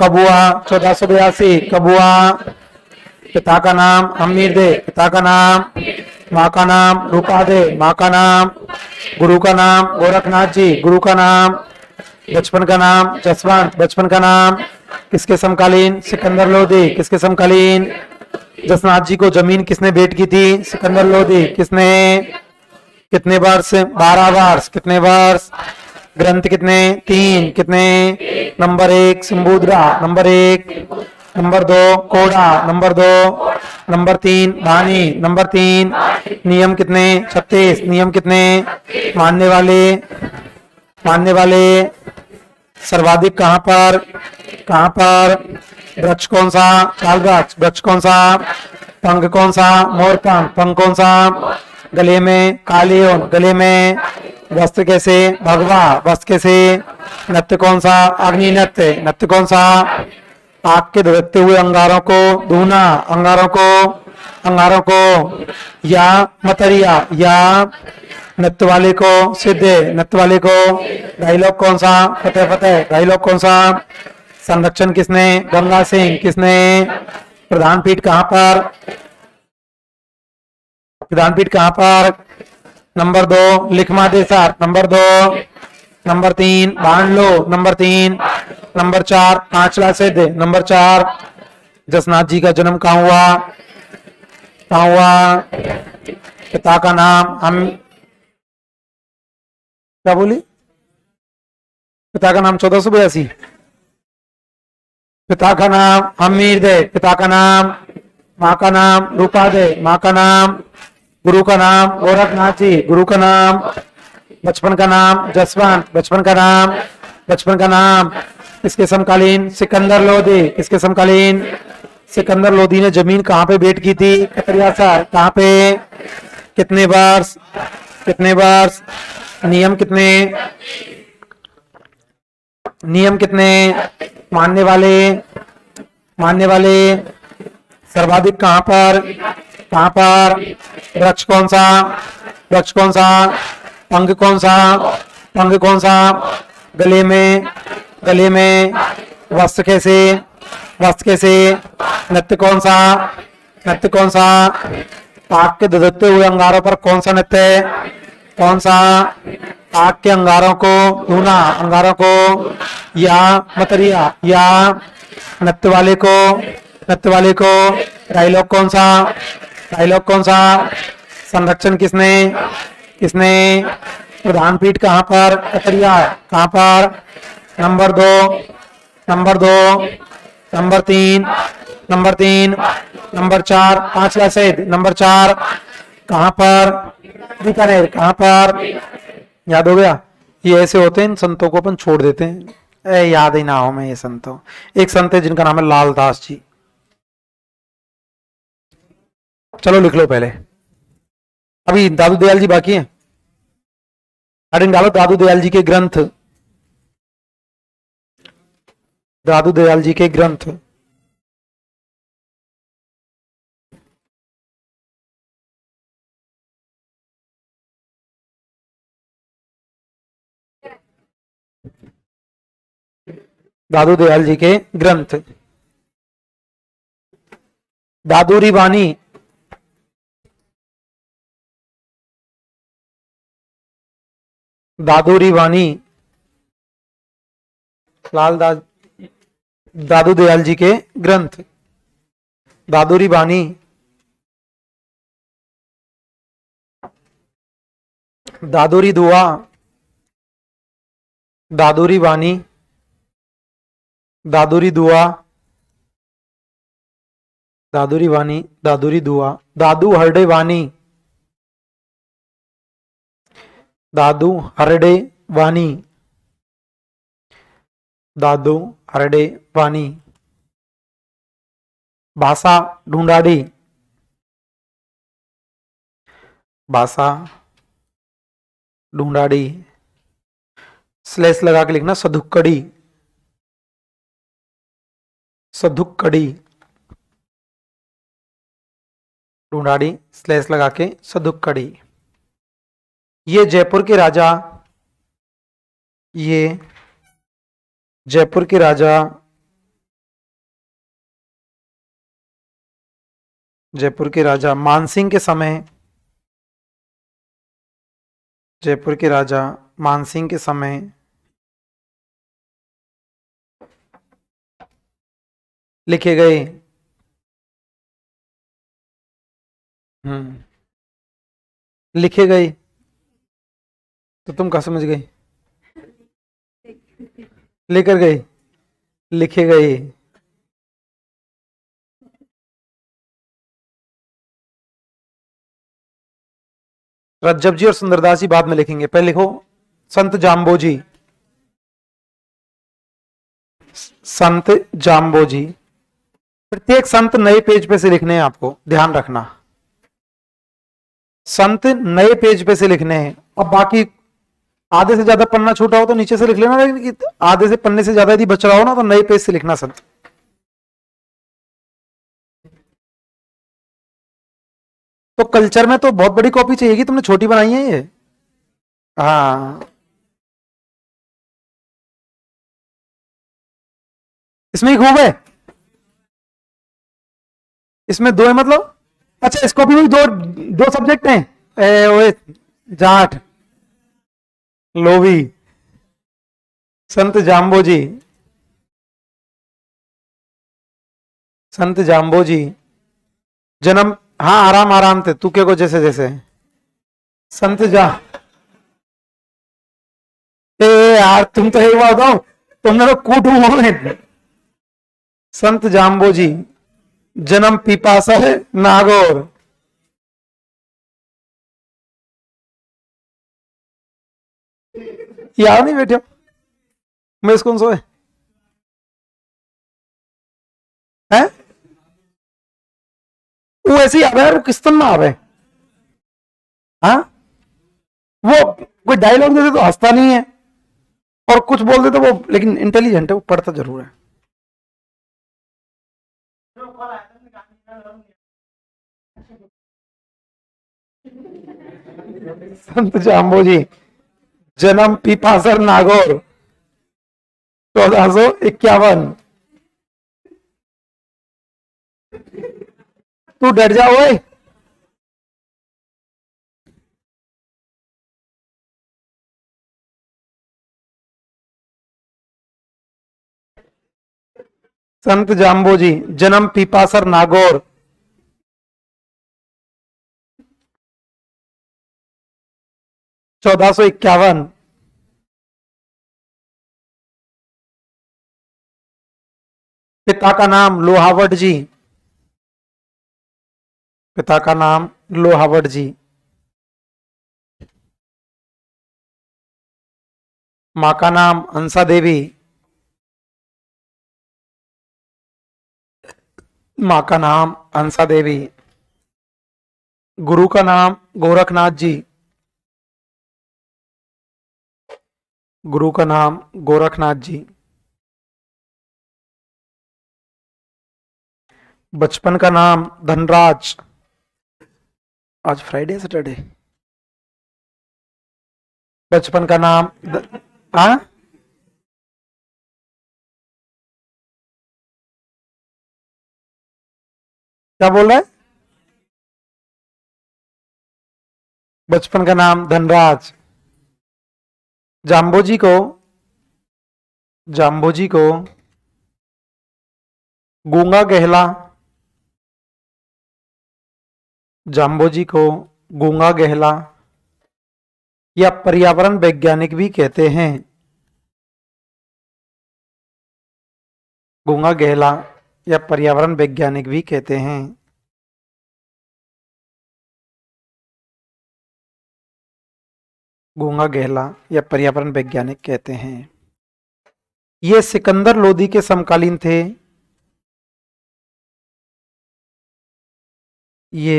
कब हुआ, 1482। कब हुआ। पिता का नाम हमीर दे, पिता का नाम। माँ का नाम रूपा दे, माँ का नाम। गुरु का नाम गोरखनाथ जी, गुरु का नाम। बचपन का नाम जसवंत, बचपन का नाम। किसके समकालीन, सिकंदर लोधी, किसके समकालीन। जसनाथ जी को जमीन किसने भेंट की थी, सिकंदर लोधी। किसने, कितने वर्ष, 12 वर्ष। कितने वर्ष। ग्रंथ कितने, 3। कितने। नंबर 1 सिंबुद्रा, नंबर 1। नंबर 2 कोड़ा, नंबर 2। नंबर 3 वाणी, नंबर 3। नियम कितने, 36। नियम कितने, मानने वाले सर्वाधिक कहां पर, कहां पर। वृक्ष कौन सा, ताल वृक्ष, वृक्ष कौन सा। पंख कौन सा, मोर पंख, पंख कौन सा। गले में काले ऊन, गले में। वस्त्र कैसे, भगवा, वस्त्र कैसे। नृत्य कौन सा? अग्नि नृत्य। नृत्य कौन सा? आग के धधकते हुए अंगारों को धूना, अंगारों को या मतरिया, या नृत्य वाले को सिद्धे, नृत्य वाले को। डायलॉग कौन सा? फतेह फतेह। डायलॉग कौन सा? संरक्षण किसने? गंगा सिंह। किसने? प्रधान पीठ कहां पर? प्रधान पीठ कहां पर? नंबर 2 लिखमा दे सर। नंबर 2। नंबर 3 बांध लो। नंबर 3। नंबर 4 पांचला से दे। नंबर 4 जसनाथ जी का जन्म कहाँ हुआ? कहाँ हुआ? पिता का नाम हम क्या बोली? पिता का नाम 1482। पिता का नाम हमीर दे। पिता का नाम। माँ का नाम रूपा दे। माँ का नाम। गुरु का नाम गोरखनाथ जी। गुरु का नाम। बचपन का नाम जसवंत। बचपन का नाम। बचपन का नाम किसके समकालीन? सिकंदर लोधी। किसके समकालीन? सिकंदर लोधी ने जमीन कहाँ पे भेंट की थी? कतरिया सर। कहाँ पे? कितने वर्ष? कितने वर्ष? नियम कितने? नियम कितने? मानने वाले, मानने वाले सर्वाधिक कहां पर? कहां पर? वृक्ष कौन सा? वृक्ष कौन सा? अंग कौन सा? अंग कौन सा? गले में, गले में। वस्त्र कैसे? वस्त्र कैसे? नृत्य कौन सा? नृत्य कौन सा? आग के धधकते हुए अंगारों पर कौन सा नृत्य है? कौन सा? आग के अंगारों को धूना, अंगारों को या मतरिया, या नृत्य वाले को, नृत्य वाले को। डायलॉग कौन सा? डायलॉग कौन सा? संरक्षण किसने? किसने? प्रधान पीठ कहां पर? कतरिया। कहां पर? Number 2। Number 2। Number 3। Number 3। Number 4 Panchla सहित। नंबर 4 कहां पर? बीकानेर। कहां पर? याद हो गया? ये ऐसे होते हैं, इन संतों को अपन छोड़ देते हैं। याद ही ना हो मैं ये संतों। एक संत है जिनका नाम है लाल दास जी। चलो लिख लो पहले। अभी दादू दयाल जी बाकी हैं। हेडिंग डालो दादू दयाल जी के ग्रंथ। दादू दयाल जी के ग्रंथ। दादू दयाल जी के ग्रंथ। दादूरी वाणी। दादूरी वाणी। लाल दास दादू दयाल जी के ग्रंथ। दादूरी वाणी। दादूरी दुआ। दादूरी वाणी। दादूरी दुआ। दादूरी वाणी। दादूरी दुआ। दादू हरडे वाणी। दादू हरडे वाणी। दादू हरडे वाणी। भाषा ढूंढाड़ी। भाषा ढूंढाड़ी। स्लेस लगा के लिखना सधुक्कड़ी। सधुक्कड़ी। ढूंढाड़ी स्लेस लगा के सधुक्कड़ी। ये जयपुर के राजा, ये जयपुर के राजा, जयपुर के राजा मानसिंह के समय, जयपुर के राजा मानसिंह के समय लिखे गए। लिखे गए तो तुम क्या समझ गए? लेकर गए, लिखे गए। रज्जब जी और सुंदरदास जी बाद में लिखेंगे, पहले लिखो संत जाम्बोजी। संत जाम्बोजी। प्रत्येक संत नए पेज पे से लिखने हैं, आपको ध्यान रखना। संत नए पेज पे से लिखने हैं। अब बाकी आधे से ज्यादा पन्ना छूटा हो तो नीचे से लिख लेना, लेकिन आधे से पन्ने से ज्यादा यदि बच रहा हो ना तो नए पेज से लिखना सर। तो कल्चर में तो बहुत बड़ी कॉपी चाहिए, तुमने छोटी बनाई है ये। हाँ, इसमें ही खूब है, इसमें दो है मतलब। अच्छा, इसको भी दो दो सब्जेक्ट हैं। ओए, जाट, लोवी, संत जाम्बोजी, संत जाम्बोजी जन्म। हाँ, आराम आराम थे, तू के को जैसे जैसे संत जा। ए यार, तुम तो एक बात बताओ, तुमने तो कूट में संत जाम्बोजी जन्म पिपासर नागौर। याद नहीं बैठे मैं इसको सोए है। वो ऐसे ही आवे, किस्तन में आवे। हाँ, वो कोई डायलॉग देते तो हंसता नहीं है, और कुछ बोल देते वो, लेकिन इंटेलिजेंट है, वो पढ़ता जरूर है। संत जाम्बोजी जन्म पीपासर नागौर 1451। तू डर जा ओए। संत जाम्बोजी जन्म पीपासर नागौर 1451। पिता का नाम लोहावट जी, पिता का नाम लोहावट जी। माँ का नाम अंसा देवी, माँ का नाम अंसा देवी। गुरु का नाम गोरखनाथ जी, गुरु का नाम गोरखनाथ जी। बचपन का नाम धनराज। आज फ्राइडे सैटरडे। बचपन का नाम हाँ, क्या बोल रहा है? बचपन का नाम धनराज। जाम्बोजी को, जाम्बोजी को गूंगा गहला, जाम्बोजी को गूंगा गहला या पर्यावरण वैज्ञानिक भी कहते हैं। गूंगा गहला या पर्यावरण वैज्ञानिक भी कहते हैं। गूंगा गहला या पर्यावरण वैज्ञानिक कहते हैं। ये सिकंदर लोदी के समकालीन थे। ये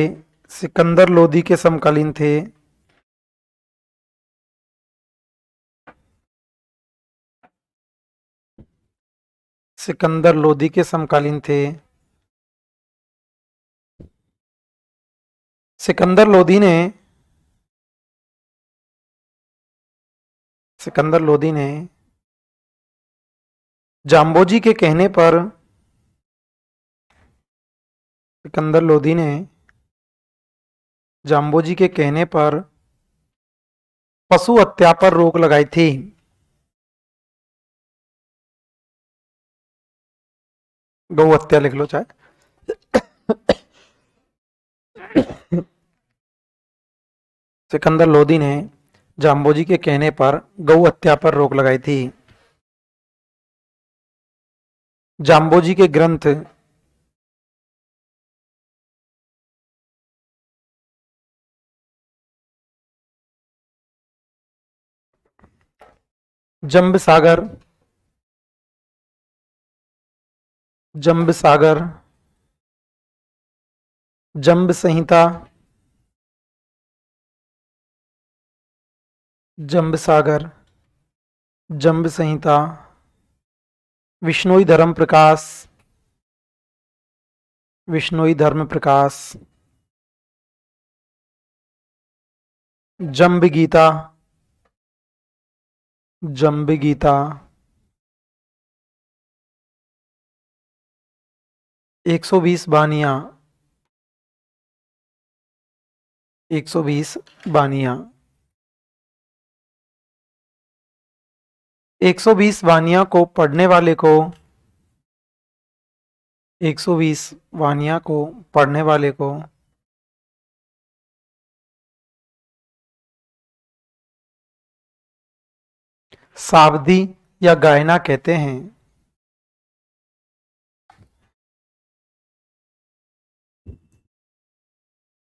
सिकंदर लोदी के समकालीन थे। सिकंदर लोदी के समकालीन थे। सिकंदर लोदी ने, सिकंदर लोदी ने जाम्बोजी के कहने पर, सिकंदर लोदी ने जाम्बोजी के कहने पर पशु हत्या पर रोक लगाई थी। गौ हत्या लिख लो चाहे। सिकंदर लोदी ने जाम्बोजी के कहने पर गौ हत्या पर रोक लगाई थी। जाम्बोजी के ग्रंथ जंब सागर, जंब सागर, जंब संहिता, जंब सागर, जंब संहिता, विश्नोई धर्म प्रकाश, विश्नोई धर्म प्रकाश, जंब गीता, जंब गीता, 120 बानियां, 120 बानियां, 120 वानिया को पढ़ने वाले को, 120 वानिया को पढ़ने वाले को सावधी या गायना कहते हैं।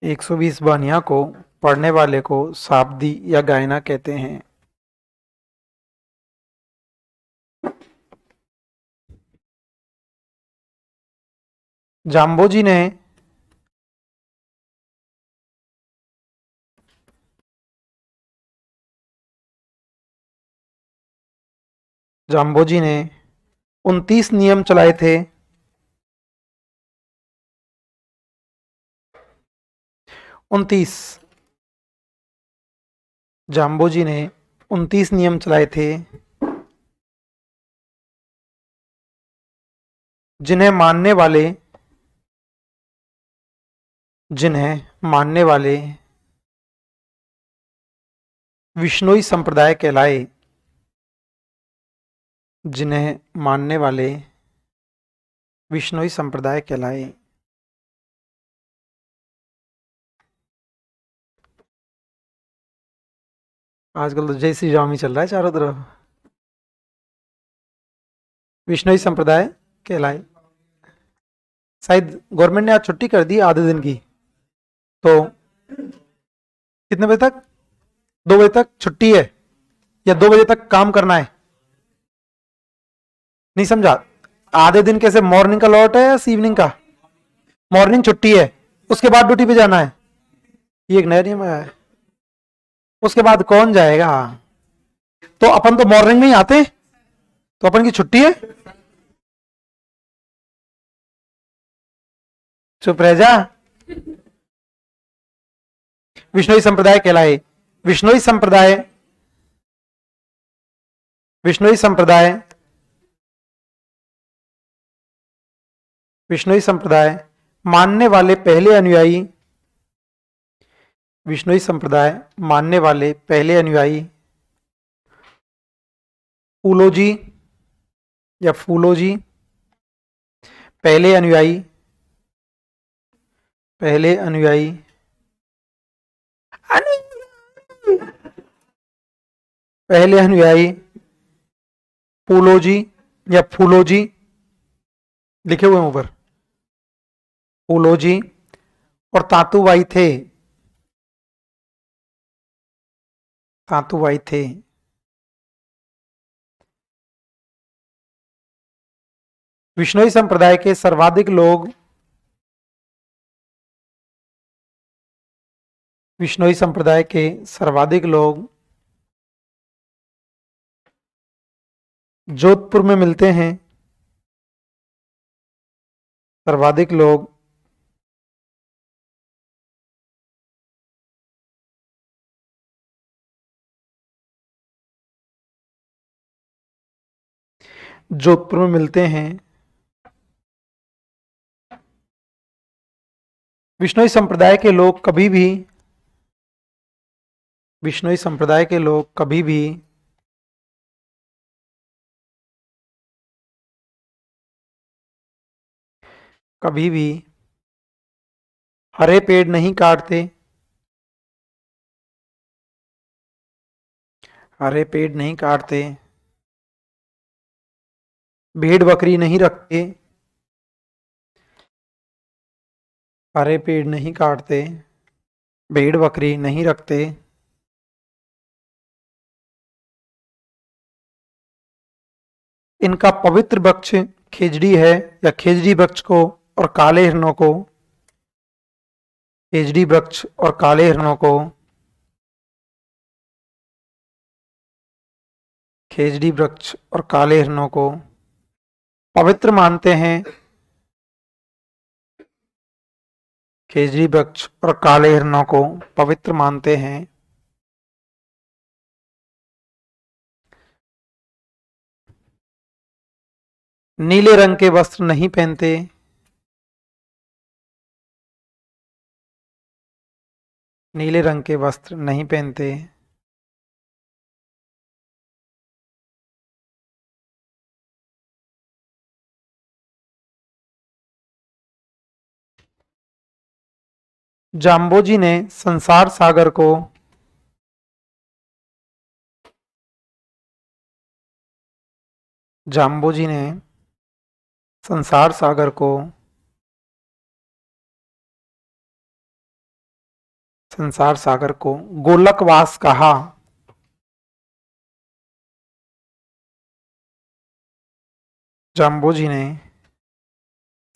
120 वानिया को पढ़ने वाले को सावधी या गायना कहते हैं। जाम्बोजी ने जाम्बोजी ने 29 नियम चलाए थे। 29 जाम्बोजी ने 29 नियम चलाए थे, जिन्हें मानने वाले विश्नोई संप्रदाय कहलाए। जिन्हें मानने वाले विश्नोई संप्रदाय कहलाए। आजकल तो जय श्री राम ही चल रहा है चारों तरफ। विश्नोई संप्रदाय कहलाए। शायद गवर्नमेंट ने आज छुट्टी कर दी आधे दिन की, तो कितने बजे तक? 2 बजे तक छुट्टी है या 2 बजे तक काम करना है? नहीं समझा। आधे दिन कैसे? मॉर्निंग का लॉट है या इवनिंग का? मॉर्निंग छुट्टी है, उसके बाद ड्यूटी पे जाना है। ये एक नया नियम आया है। उसके बाद कौन जाएगा? तो अपन तो मॉर्निंग में ही आते, तो अपन की छुट्टी है। चुप रह जा। विश्नोई संप्रदाय कहलाए। विश्नोई संप्रदाय विश्नोई संप्रदाय विश्नोई संप्रदाय मानने वाले पहले अनुयायी, विश्नोई संप्रदाय मानने वाले पहले अनुयायी फूलोजी या फूलोजी, पहले अनुयायी पहले अनुयायी फूलोजी या फूलोजी, लिखे हुए हैं ऊपर फूलोजी, और तातुवाई थे। तातुवाई थे। विश्नोई संप्रदाय के सर्वाधिक लोग, विश्नोई संप्रदाय के सर्वाधिक लोग जोधपुर में मिलते हैं। सर्वाधिक लोग जोधपुर में मिलते हैं। विश्नोई संप्रदाय के लोग कभी भी विश्नोई संप्रदाय के लोग कभी भी हरे पेड़ नहीं काटते। हरे पेड़ नहीं काटते। भेड़ बकरी नहीं रखते। हरे पेड़ नहीं काटते, भेड़ बकरी नहीं रखते। इनका पवित्र वृक्ष खेजड़ी है, या खेजड़ी वृक्ष को और काले हिरणों को, खेजड़ी वृक्ष और काले हिरणों को खेजड़ी वृक्ष और काले हिरणों को पवित्र मानते हैं। खेजड़ी वृक्ष और काले हिरणों को पवित्र मानते हैं। नीले रंग के वस्त्र नहीं पहनते। नीले रंग के वस्त्र नहीं पहनते। जाम्बोजी ने संसार सागर को जाम्बोजी ने संसार सागर को गोलकवास कहा। जाम्बोजी ने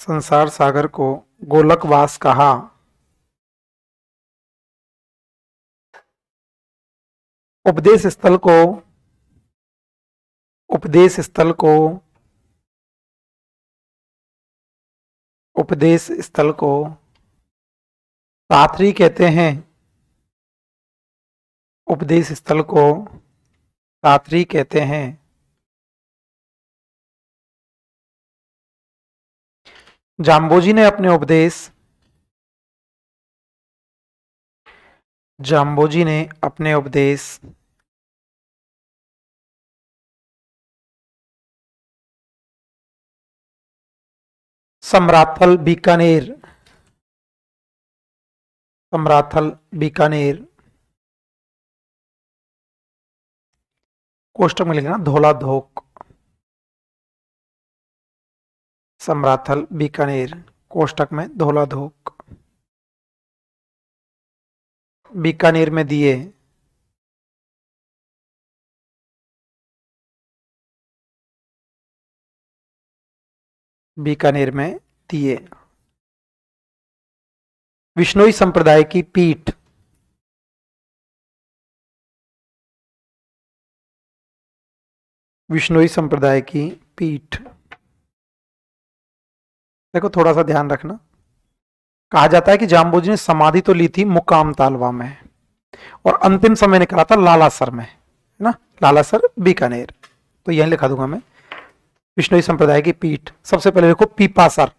संसार सागर को गोलकवास कहा। उपदेश स्थल को उपदेश स्थल को उपदेश स्थल को साथरी कहते हैं। उपदेश स्थल को साथरी कहते हैं। जाम्बोजी ने अपने उपदेश जाम्बोजी ने अपने उपदेश समराथल बीकानेर कोष्टक में लिखना धोला धोक। समराथल बीकानेर कोष्टक में धोला धोक। बीकानेर में दिए। बीकानेर में दिए। विश्नोई संप्रदाय की पीठ। विश्नोई संप्रदाय की पीठ। देखो थोड़ा सा ध्यान रखना, कहा जाता है कि जाम्बोजी ने समाधि तो ली थी मुकाम तालवा में और अंतिम समय निकला था लालासर में, है ना, लालासर बीकानेर। तो यही लिखा दूंगा मैं, विश्नोई संप्रदाय की पीठ। सबसे पहले देखो पीपासर,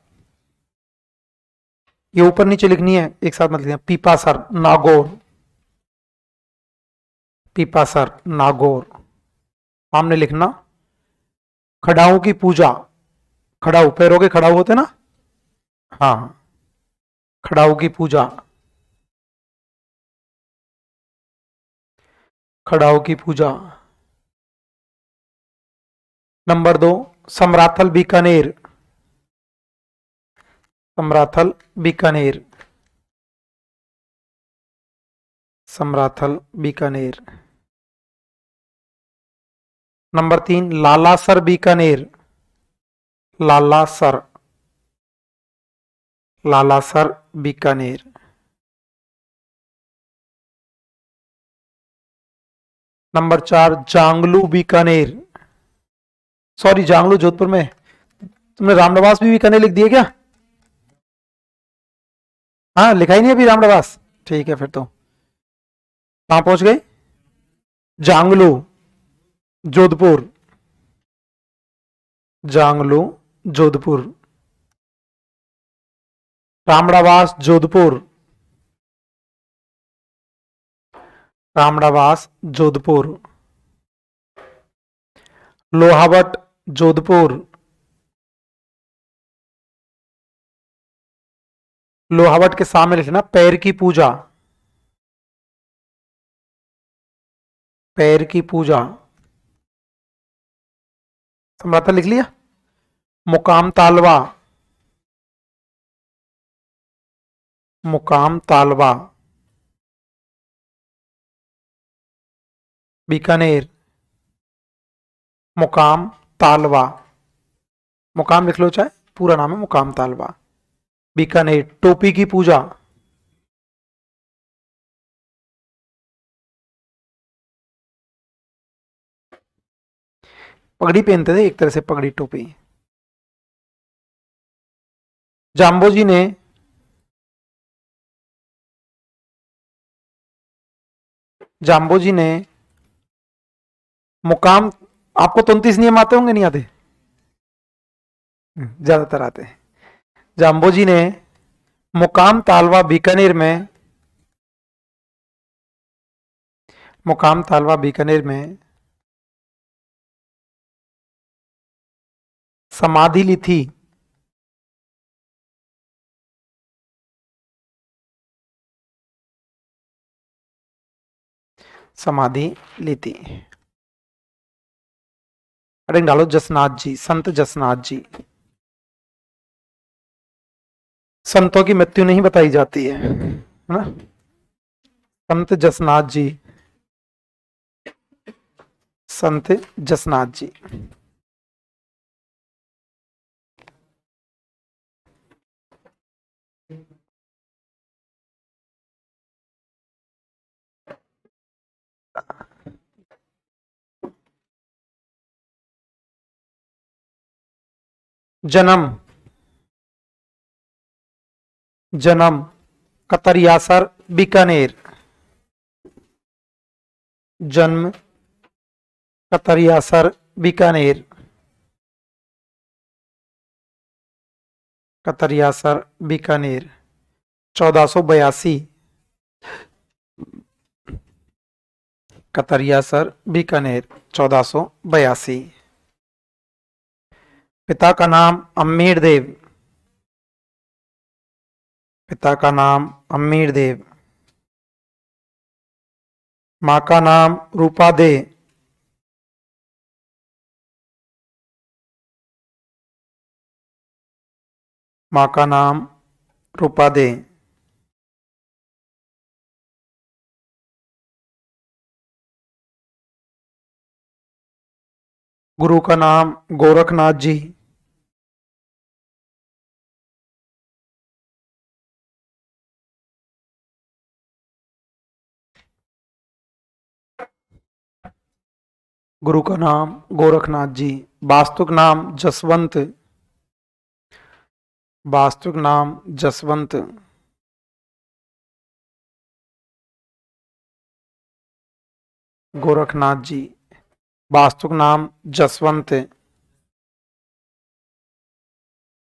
ये ऊपर नीचे लिखनी है, एक साथ मत लिखना। पीपासर नागौर, पीपासर नागौर। सामने लिखना खड़ाऊ की पूजा। खड़ाऊ पैरों के खड़ाऊ होते ना, हाँ, खड़ाऊ की पूजा। खड़ाऊ की पूजा। Number 2 Samrathal Bikaner. Samrathal Bikaner. Samrathal Bikaner. Number 3 Lalasar Bikaner. Lalasar, Lalasar Bikaner. Number 4 Jangloo Bikaner. Sorry, Jangloo Jodhpur में। तुमने रामनवास भी बीकानेर लिख दिया क्या? हाँ, लिखा ही नहीं अभी रामनवास। ठीक है, फिर तो कहां पहुंच गए? जांगलू जोधपुर। जांगलू जोधपुर। रामड़ावास जोधपुर। रामड़ावास जोधपुर। लोहावट जोधपुर। लोहावट के सामने लिखना पैर की पूजा। पैर की पूजा। समराथा लिख लिया। मुकाम तालवा। मुकाम तालवा बीकानेर। मुकाम तालवा, मुकाम लिख लो चाहे, पूरा नाम है मुकाम तालवा बीकानेर। टोपी की पूजा। पगड़ी पहनते थे, एक तरह से पगड़ी टोपी। जाम्बोजी ने जाम्बोजी ने मुकाम, आपको 29 नियम आते होंगे, नहीं आते? ज्यादातर आते हैं। जाम्बोजी ने मुकाम तालवा बीकानेर में मुकाम तालवा बीकानेर में समाधि ली थी। समाधि ली थी। अरे डालो जसनाथ जी, संत जसनाथ जी। संतों की मृत्यु नहीं बताई जाती है ना? संत जसनाथ जी, संत जसनाथ जी। जन्म जन्म कतरियासर बीकानेर। जन्म कतरियासर बीकानेर। कतरियासर बीकानेर 1482। कतरियासर बीकानेर 1482। पिता का नाम अम्मीर देव। पिता का नाम अम्मीर देव। मां का नाम रूपा दे। मां का नाम रूपा दे। गुरु का नाम गोरखनाथ जी। गुरु का नाम गोरखनाथ जी। वास्तुक नाम जसवंत। वास्तुक नाम जसवंत। गोरखनाथ जी, वास्तुक नाम जसवंत।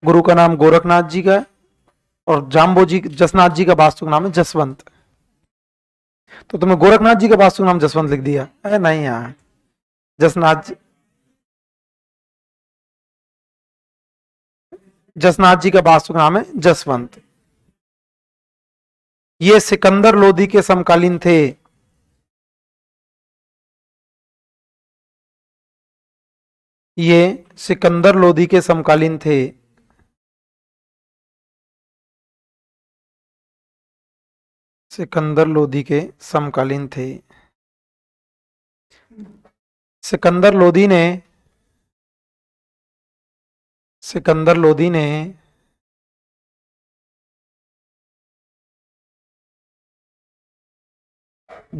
गुरु का नाम गोरखनाथ जी का, और जाम्बो जी जसनाथ जी का वास्तुक नाम है जसवंत। तो तुमने गोरखनाथ जी का वास्तुक नाम जसवंत लिख दिया। अरे नहीं यार, जसनाथ जी, जसनाथ जी का वास्तुक नाम है जसवंत। ये सिकंदर लोधी के समकालीन थे। ये सिकंदर लोधी के समकालीन थे। सिकंदर लोधी के समकालीन थे। सिकंदर लोधी ने सिकंदर लोधी ने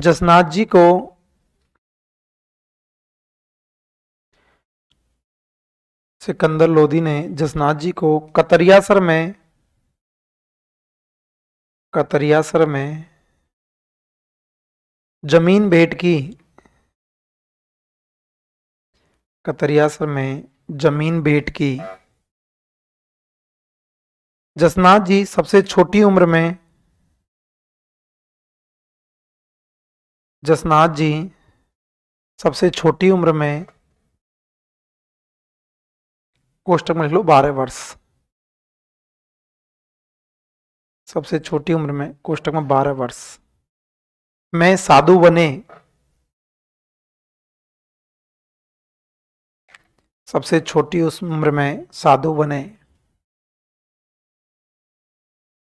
जसनाथ जी को सिकंदर लोधी ने जसनाथ जी को कतरियासर में जमीन भेंट की। कतरियासर में जमीन भेंट की। जसनाथ जी सबसे छोटी उम्र में जसनाथ जी सबसे छोटी उम्र में, कोष्टक में लिख लो 12 वर्ष। सबसे छोटी उम्र में, कोष्टक में 12 वर्ष में साधु बने। सबसे छोटी उस उम्र में साधु बने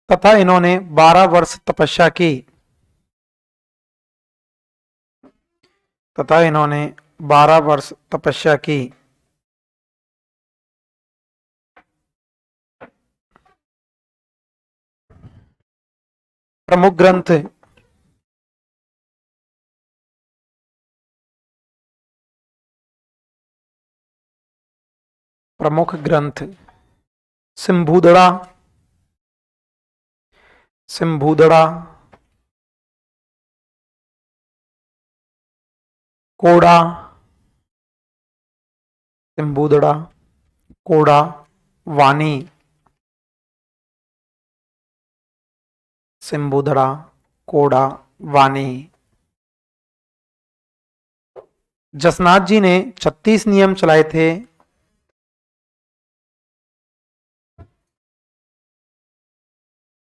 तथा इन्होंने 12 वर्ष तपस्या की। तथा इन्होंने 12 वर्ष तपस्या की। प्रमुख ग्रंथ प्रमुख ग्रंथ। सिंबूदड़ा, सिंबूदड़ा, कोड़ा, सिंबूदड़ा, कोड़ा, वाणी, सिंबूदड़ा, कोड़ा, वाणी। जसनाथ जी ने 36 नियम चलाए थे।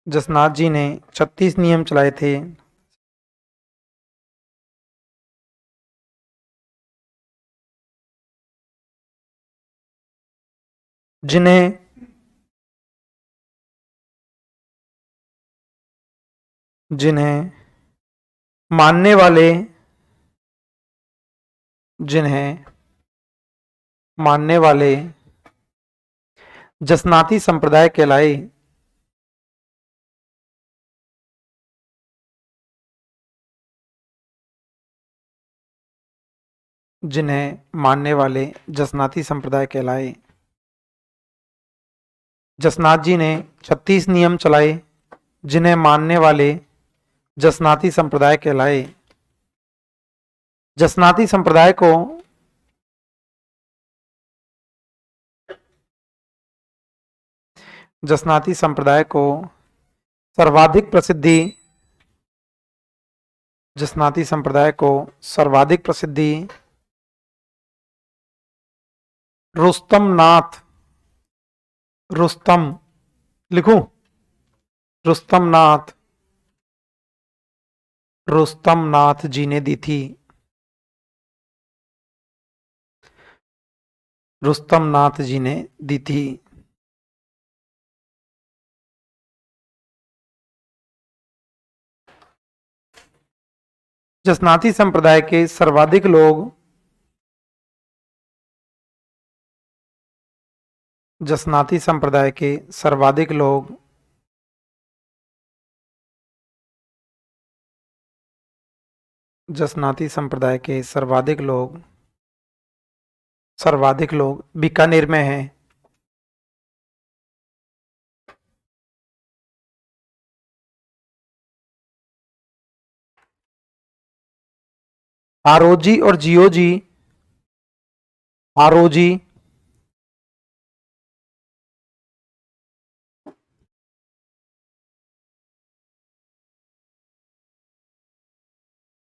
जसनाथ जी ने 36 नियम चलाए थे। जिन्हें जिन्हें मानने वाले, जिन्हें मानने वाले जसनाती संप्रदाय कहलाए। जिन्हें मानने वाले जसनाती संप्रदाय कहलाए। जसनाथ जी ने 36 नियम चलाए, जिन्हें मानने वाले जसनाती संप्रदाय कहलाए। जसनाती संप्रदाय को जसनाती संप्रदाय को सर्वाधिक प्रसिद्धि जसनाती संप्रदाय को सर्वाधिक प्रसिद्धि रुस्तम नाथ, रुस्तम, लिखूं, रुस्तम नाथ, रुस्तम नाथ जी ने दी थी। रुस्तम नाथ जी ने दी थी। जसनाती संप्रदाय के सर्वाधिक लोग जसनाती संप्रदाय के सर्वाधिक लोग जसनाती संप्रदाय के सर्वाधिक लोग बीकानेर में हैं। आरओजी और जियोजी, आरओजी,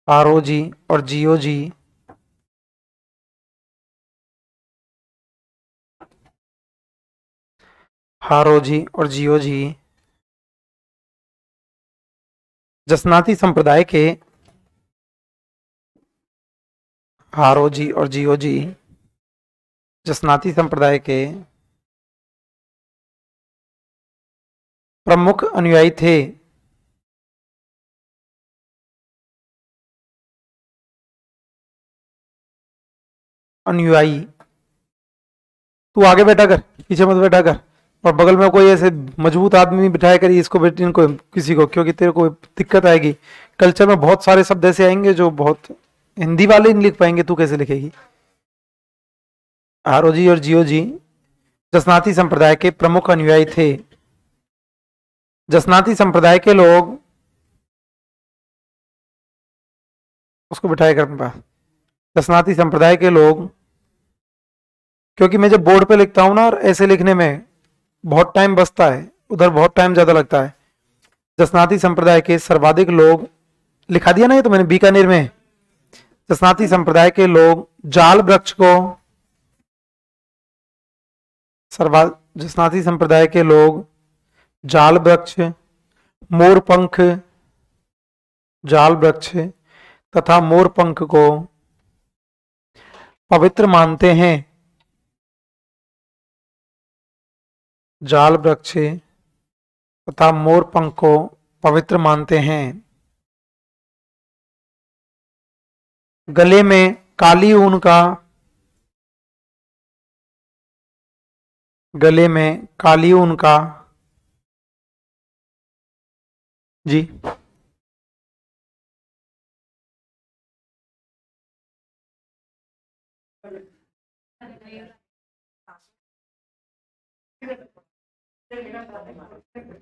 आरओजी और जियोजी आरओजी और जियोजी जसनाती संप्रदाय के आरओजी और जियोजी जसनाती संप्रदाय के प्रमुख अनुयायी थे। अनुयायी, तू आगे बैठा कर, पीछे मत बैठा कर, और बगल में कोई ऐसे मजबूत आदमी बिठाया कर इसको इनको किसी को, क्योंकि तेरे को दिक्कत आएगी। कल्चर में बहुत सारे शब्द ऐसे आएंगे जो बहुत हिंदी वाले नहीं लिख पाएंगे, तू कैसे लिखेगी। आरओजी और जियोजी जसनाती संप्रदाय के प्रमुख अनुयायी थे। जसनाती संप्रदाय के लोग, उसको बिठाया कर अपने पास। जसनाती संप्रदाय के लोग, क्योंकि मैं जब बोर्ड पे लिखता हूं ना, और ऐसे लिखने में बहुत टाइम बचता है, उधर बहुत टाइम ज्यादा लगता है। जसनाती संप्रदाय के सर्वाधिक लोग, लिखा दिया ना ये तो मैंने, बीकानेर में। जसनाती संप्रदाय के लोग जाल वृक्ष को जसनाती संप्रदाय के लोग जाल वृक्ष, मोरपंख, जाल वृक्ष तथा मोरपंख को पवित्र मानते हैं। जाल वृक्ष तथा मोरपंख को पवित्र मानते हैं। गले में काली ऊन का, गले में काली ऊन का, जी,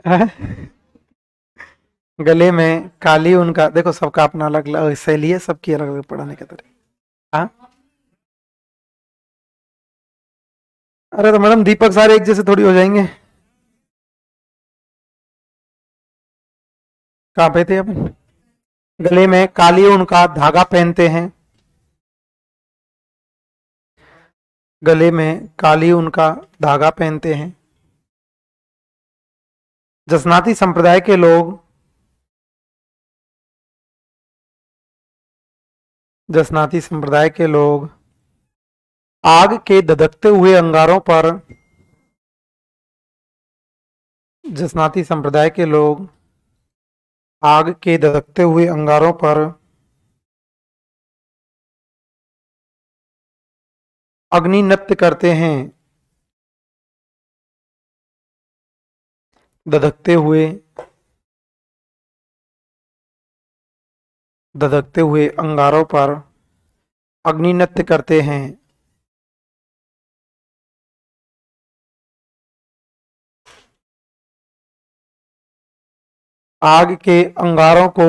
हैं? गले में काली उनका, देखो सबका अपना अलग अलग शैली है, सबकी अलग अलग पढ़ाने का तरीका। हाँ, अरे तो मैडम दीपक सारे एक जैसे थोड़ी हो जाएंगे। कहाँ पे थे अपन? गले में काली ऊन का धागा पहनते हैं। गले में काली ऊन का धागा पहनते हैं। जसनाती संप्रदाय के लोग, जसनाती संप्रदाय के लोग आग के धधकते हुए अंगारों पर, जसनाती संप्रदाय के लोग आग के धधकते हुए अंगारों पर अग्नि नृत्य करते हैं। धधकते हुए, धधकते हुए अंगारों पर अग्नि नृत्य करते हैं। आग के अंगारों को,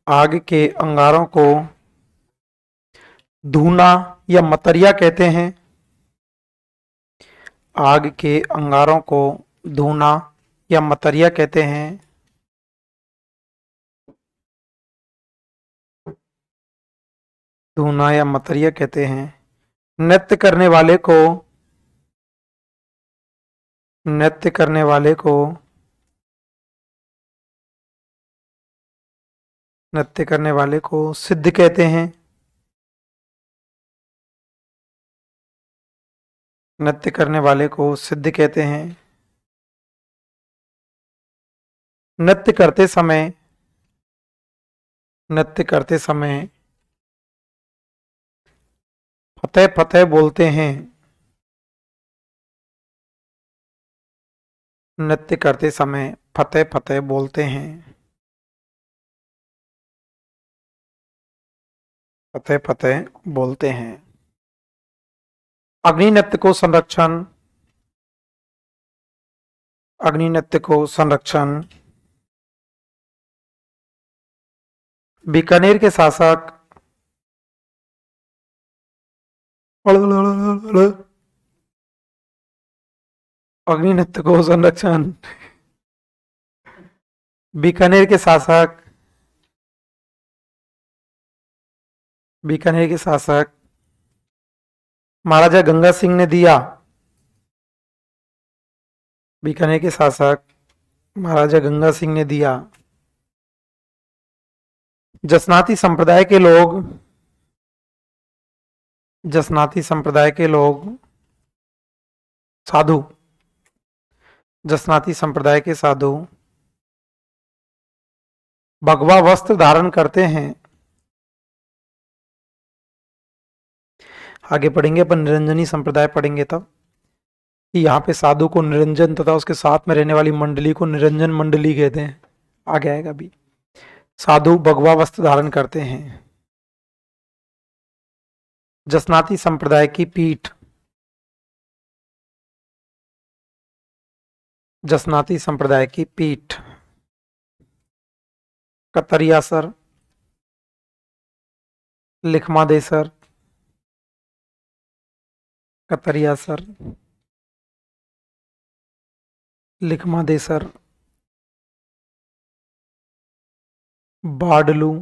आग के अंगारों को धूना या मतरिया कहते हैं। आग के अंगारों को धूना या मतरिया कहते हैं। धूना या मतरिया कहते हैं। नृत्य करने वाले को, नृत्य करने वाले को, नृत्य करने वाले को सिद्ध कहते हैं। नृत्य करने वाले को सिद्ध कहते हैं। नृत्य करते समय, नृत्य करते समय फतेह फतेह बोलते हैं। नृत्य करते समय फतेह फतेह बोलते हैं। फतेह फतेह बोलते हैं। अग्नि नृत्य को संरक्षण, अग्नि नृत्य को संरक्षण बीकानेर के शासक, अग्नि नृत्य को संरक्षण बीकानेर के शासक, बीकानेर के शासक महाराजा गंगा सिंह ने दिया। बीकानेर के शासक महाराजा गंगा सिंह ने दिया। जसनाती संप्रदाय के लोग, जसनाती संप्रदाय के लोग साधु, जसनाती संप्रदाय के साधु भगवा वस्त्र धारण करते हैं। आगे पढ़ेंगे अपन, निरंजनी संप्रदाय पढ़ेंगे तब कि यहाँ पे साधु को निरंजन तथा उसके साथ में रहने वाली मंडली को निरंजन मंडली कहते हैं। आगे आएगा भी। साधु भगवा वस्त्र धारण करते हैं। जसनाती संप्रदाय की पीठ, जसनाती संप्रदाय की पीठ कतरियासर, लिखमादेसर, कतरियासर, लिखमादेसर, बाडलू,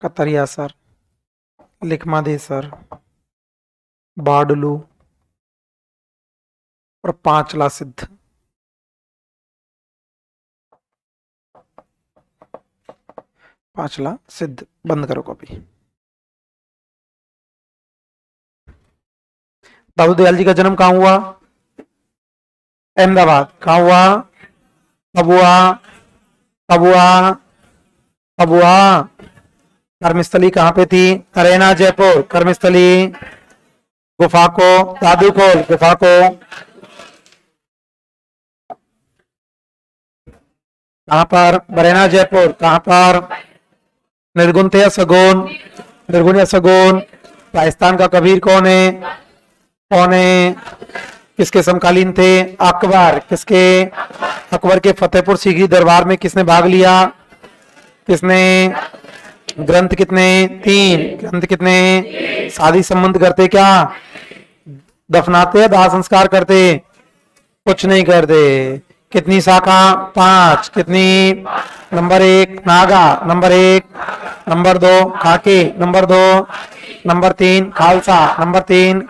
कतरियासर, लिखमादेसर, बाडलू और पांचला सिद्ध। पांचला सिद्ध। बंद करो कॉपी। दादू दयाल जी का जन्म कहां हुआ? अहमदाबाद। कहां हुआ? कब हुआ? कब हुआ? कब हुआ? कर्मस्थली कहां पे थी? अरेना जयपुर। कर्मस्थली गुफा को, दादू खोल गुफा को। कहां पर? बरेना जयपुर। कहां पर? निर्गुण थे या सगुण? निर्गुण या सगुण? राजस्थान का कबीर कौन है? कौन है? किसके समकालीन थे? अकबर। किसके? अकबर के फतेहपुर सीकरी दरबार में किसने भाग लिया? किसने? ग्रंथ कितने? 3। ग्रंथ कितने? शादी संबंध करते क्या? दफनाते या दाह संस्कार करते? कुछ नहीं करते। कितनी शाखा? 5। कितनी? Number 1 Naga, number 1। नंबर 2 खाके, number 2। Number 3 Khalsa, number 3।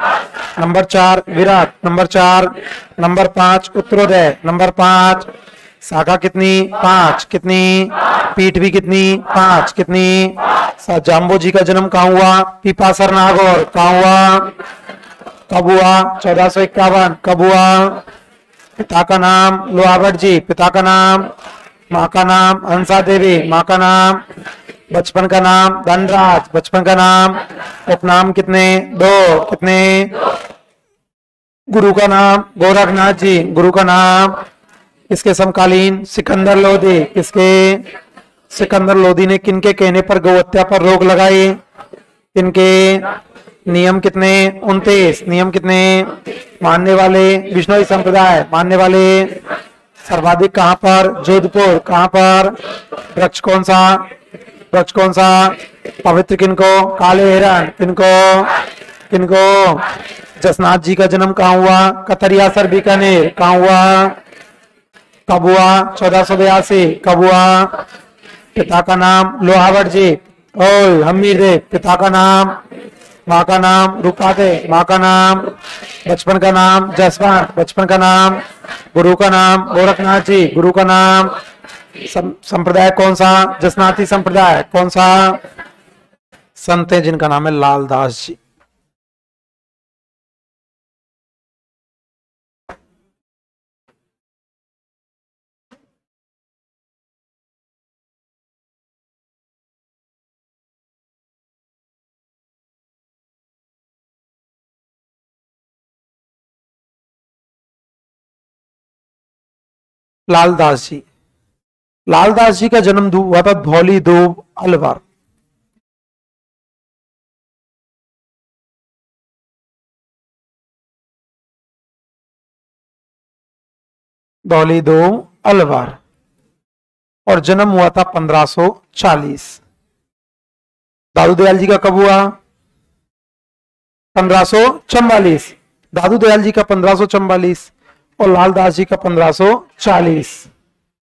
Number 4 Virat, number 4। Number 5 उत्तरोदय, नंबर 5। शाखा कितनी? 5। कितनी? पीठ भी कितनी? 5। कितनी? जाम्बो जी का जन्म कहाँ हुआ? पीपासर नागौर। कहाँ हुआ? कब हुआ? 1451। कब हुआ? पिता का नाम? लोहावट जी। पिता का नाम? माँ का नाम? हंसा देवी। माँ का नाम? बचपन का नाम? धनराज। बचपन का नाम? उपनाम कितने? 2। कितने? गुरु का नाम? गोरखनाथ जी। गुरु का नाम? किसके समकालीन? सिकंदर लोधी। किसके? सिकंदर लोधी ने किनके कहने पर गौहत्या पर रोक लगाई? किनके? नियम कितने? 29। नियम कितने? मानने वाले? विष्णोई संप्रदाय। मानने वाले? सर्वाधिक कहां पर? जोधपुर। कहां पर? वृक्ष कौन सा? वृक्ष कौन सा? पवित्र किनको? काले हिरण। किनको? किनको? जसनाथ जी का जन्म कहाँ हुआ? कतरियासर बीकानेर। कहाँ हुआ? कब हुआ? 1482। कब हुआ? पिता का नाम? लोहावट जी। ओए हमीर देव। पिता का नाम? माँ का नाम? रूपाते। माँ का नाम? बचपन का नाम? जसवंत। बचपन का नाम? गुरु का नाम? गोरखनाथ जी। गुरु का नाम? संप्रदाय कौन सा? जसनाती संप्रदाय। कौन सा? संत है जिनका नाम है लालदास जी। लालदास जी। लालदास जी का जन्म हुआ था धौली दूब अलवर। धौली दूब अलवर और जन्म हुआ था 1540। दादू दयाल जी का कब हुआ? 1544। दादू दयाल जी का 1544 और लालदास जी का 1540।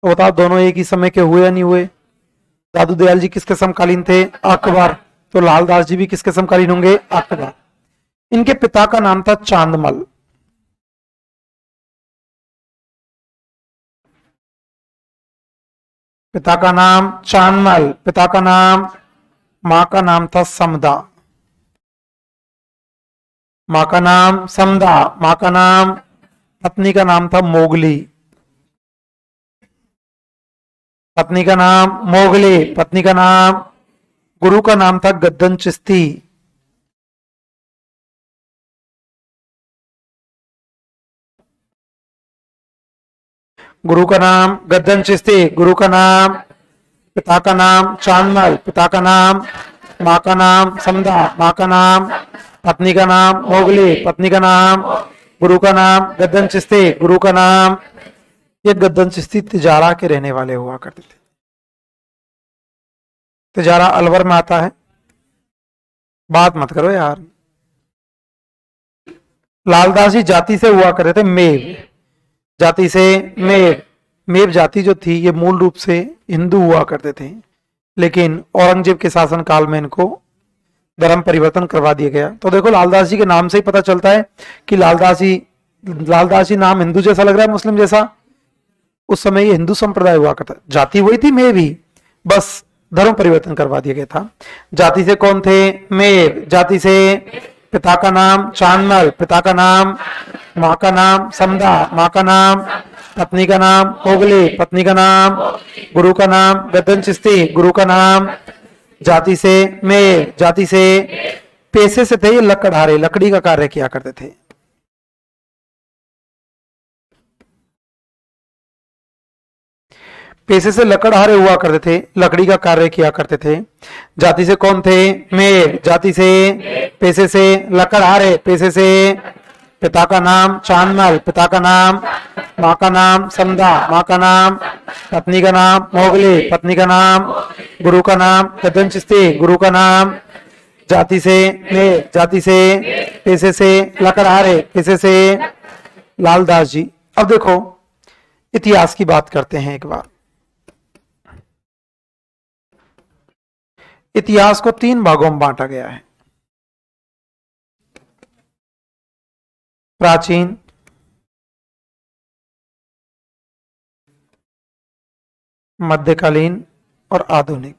तो बताओ दोनों एक ही समय के हुए या नहीं हुए? दादू दयाल जी किसके समकालीन थे? अकबर। तो लालदास जी भी किसके समकालीन होंगे? अकबर। इनके पिता का नाम था चांदमल। पिता का नाम चांदमल। पिता का नाम? मां का नाम था समदा। मां का नाम समदा। मां का नाम? पत्नी का नाम था मोगली। पत्नी का नाम मोगली। पत्नी का नाम? गुरु का नाम था गद्दन चिश्ती। गुरु का नाम गद्दन चिश्ती। गुरु का नाम? पिता का नाम चांदमल। पिता का नाम? मां का नाम समदा। मां का नाम? पत्नी का नाम मोगली। पत्नी का नाम? गुरु का नाम गद्दन चिश्ती। गुरु का नाम? ये गद्दन चिश्ती तिजारा के रहने वाले हुआ करते थे। तिजारा अलवर में आता है। बात मत करो यार। लालदास जी जाति से हुआ करते थे मेव। जाति से मेव। मेव जाति जो थी ये मूल रूप से हिंदू हुआ करते थे, लेकिन औरंगजेब के शासन काल में इनको धर्म परिवर्तन करवा दिया गया। तो देखो लालदास जी के नाम से ही पता चलता है कि लालदास जी नाम हिंदू जैसा लग रहा है, मुस्लिम जैसा। उस समय ये हिंदू संप्रदाय हुआ करता। जाति वही थी मेव ही, बस धर्म परिवर्तन करवा दिया गया था। जाति से कौन थे? मेव। जाति से पिता का नाम चांदमल। पिता का नाम? माँ का नाम समदा। माँ का नाम? पत्नी का नाम मोगली। पत्नी का नाम? गुरु का नाम गद्दन चिश्ती। गुरु का नाम? जाति से मेव। जाति से पेशे से थे ये लकड़हारे, लकड़ी का कार्य किया करते थे। पेशे से लकड़हारे हुआ करते थे, लकड़ी का कार्य किया करते थे। जाति से कौन थे? मेव। जाति से? पेशे से लकड़हारे। पेशे से? पिता का नाम चांदमल, पिता का नाम, माँ का नाम संध्या, माँ का नाम, पत्नी का नाम मोगली, पत्नी का नाम, गुरु का नाम कदम चिश्ती, गुरु का नाम, जाति से ले, जाति से, पैसे से लकड़हारे, पैसे से लालदास जी। अब देखो इतिहास की बात करते हैं एक बार। इतिहास को 3 भागों में बांटा गया है, प्राचीन, मध्यकालीन और आधुनिक।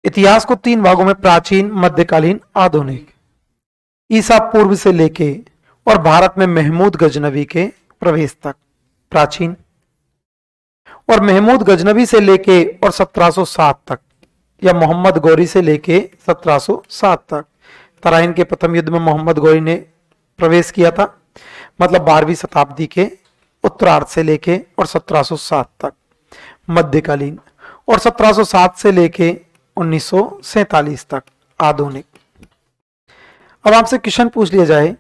इतिहास को 3 भागों में, प्राचीन, मध्यकालीन, आधुनिक। ईसा पूर्व से लेके और भारत में महमूद गजनवी के प्रवेश तक प्राचीन, और महमूद गजनवी से लेके और 1707 तक, या मोहम्मद गौरी से लेके 1707 तक। तराइन के प्रथम युद्ध में मोहम्मद गौरी ने प्रवेश किया था, मतलब 12वीं शताब्दी के उत्तरार्ध से लेके और 1707 तक मध्यकालीन, और 1707 से लेके 1947 तक आधुनिक। अब आपसे क्वेश्चन पूछ लिया जाए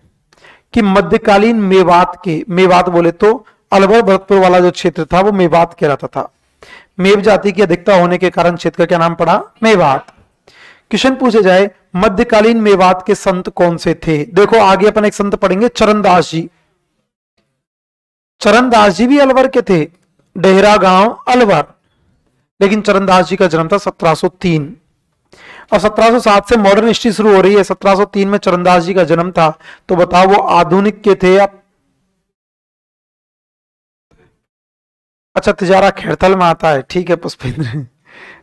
कि मध्यकालीन मेवात के, मेवात बोले तो अलवर भरतपुर वाला जो क्षेत्र था वो मेवात कहलाता था। मेव जाति की अधिकता होने के कारण क्षेत्र का क्या नाम पड़ा? मेवात। क्वेश्चन पूछे जाए मध्यकालीन मेवात के संत कौन से थे? देखो आगे अपन एक संत पढ़ेंगे, चरणदास जी। चरणदास जी भी अलवर के थे, डेहरा गांव अलवर, लेकिन चरणदास जी का जन्म था 1703 और 1707 से मॉडर्न हिस्ट्री शुरू हो रही है। 1703 में चरणदास जी का जन्म था, तो बताओ वो आधुनिक के थे या, अच्छा तिजारा खैरथल में आता है, ठीक है पुष्पेंद्र,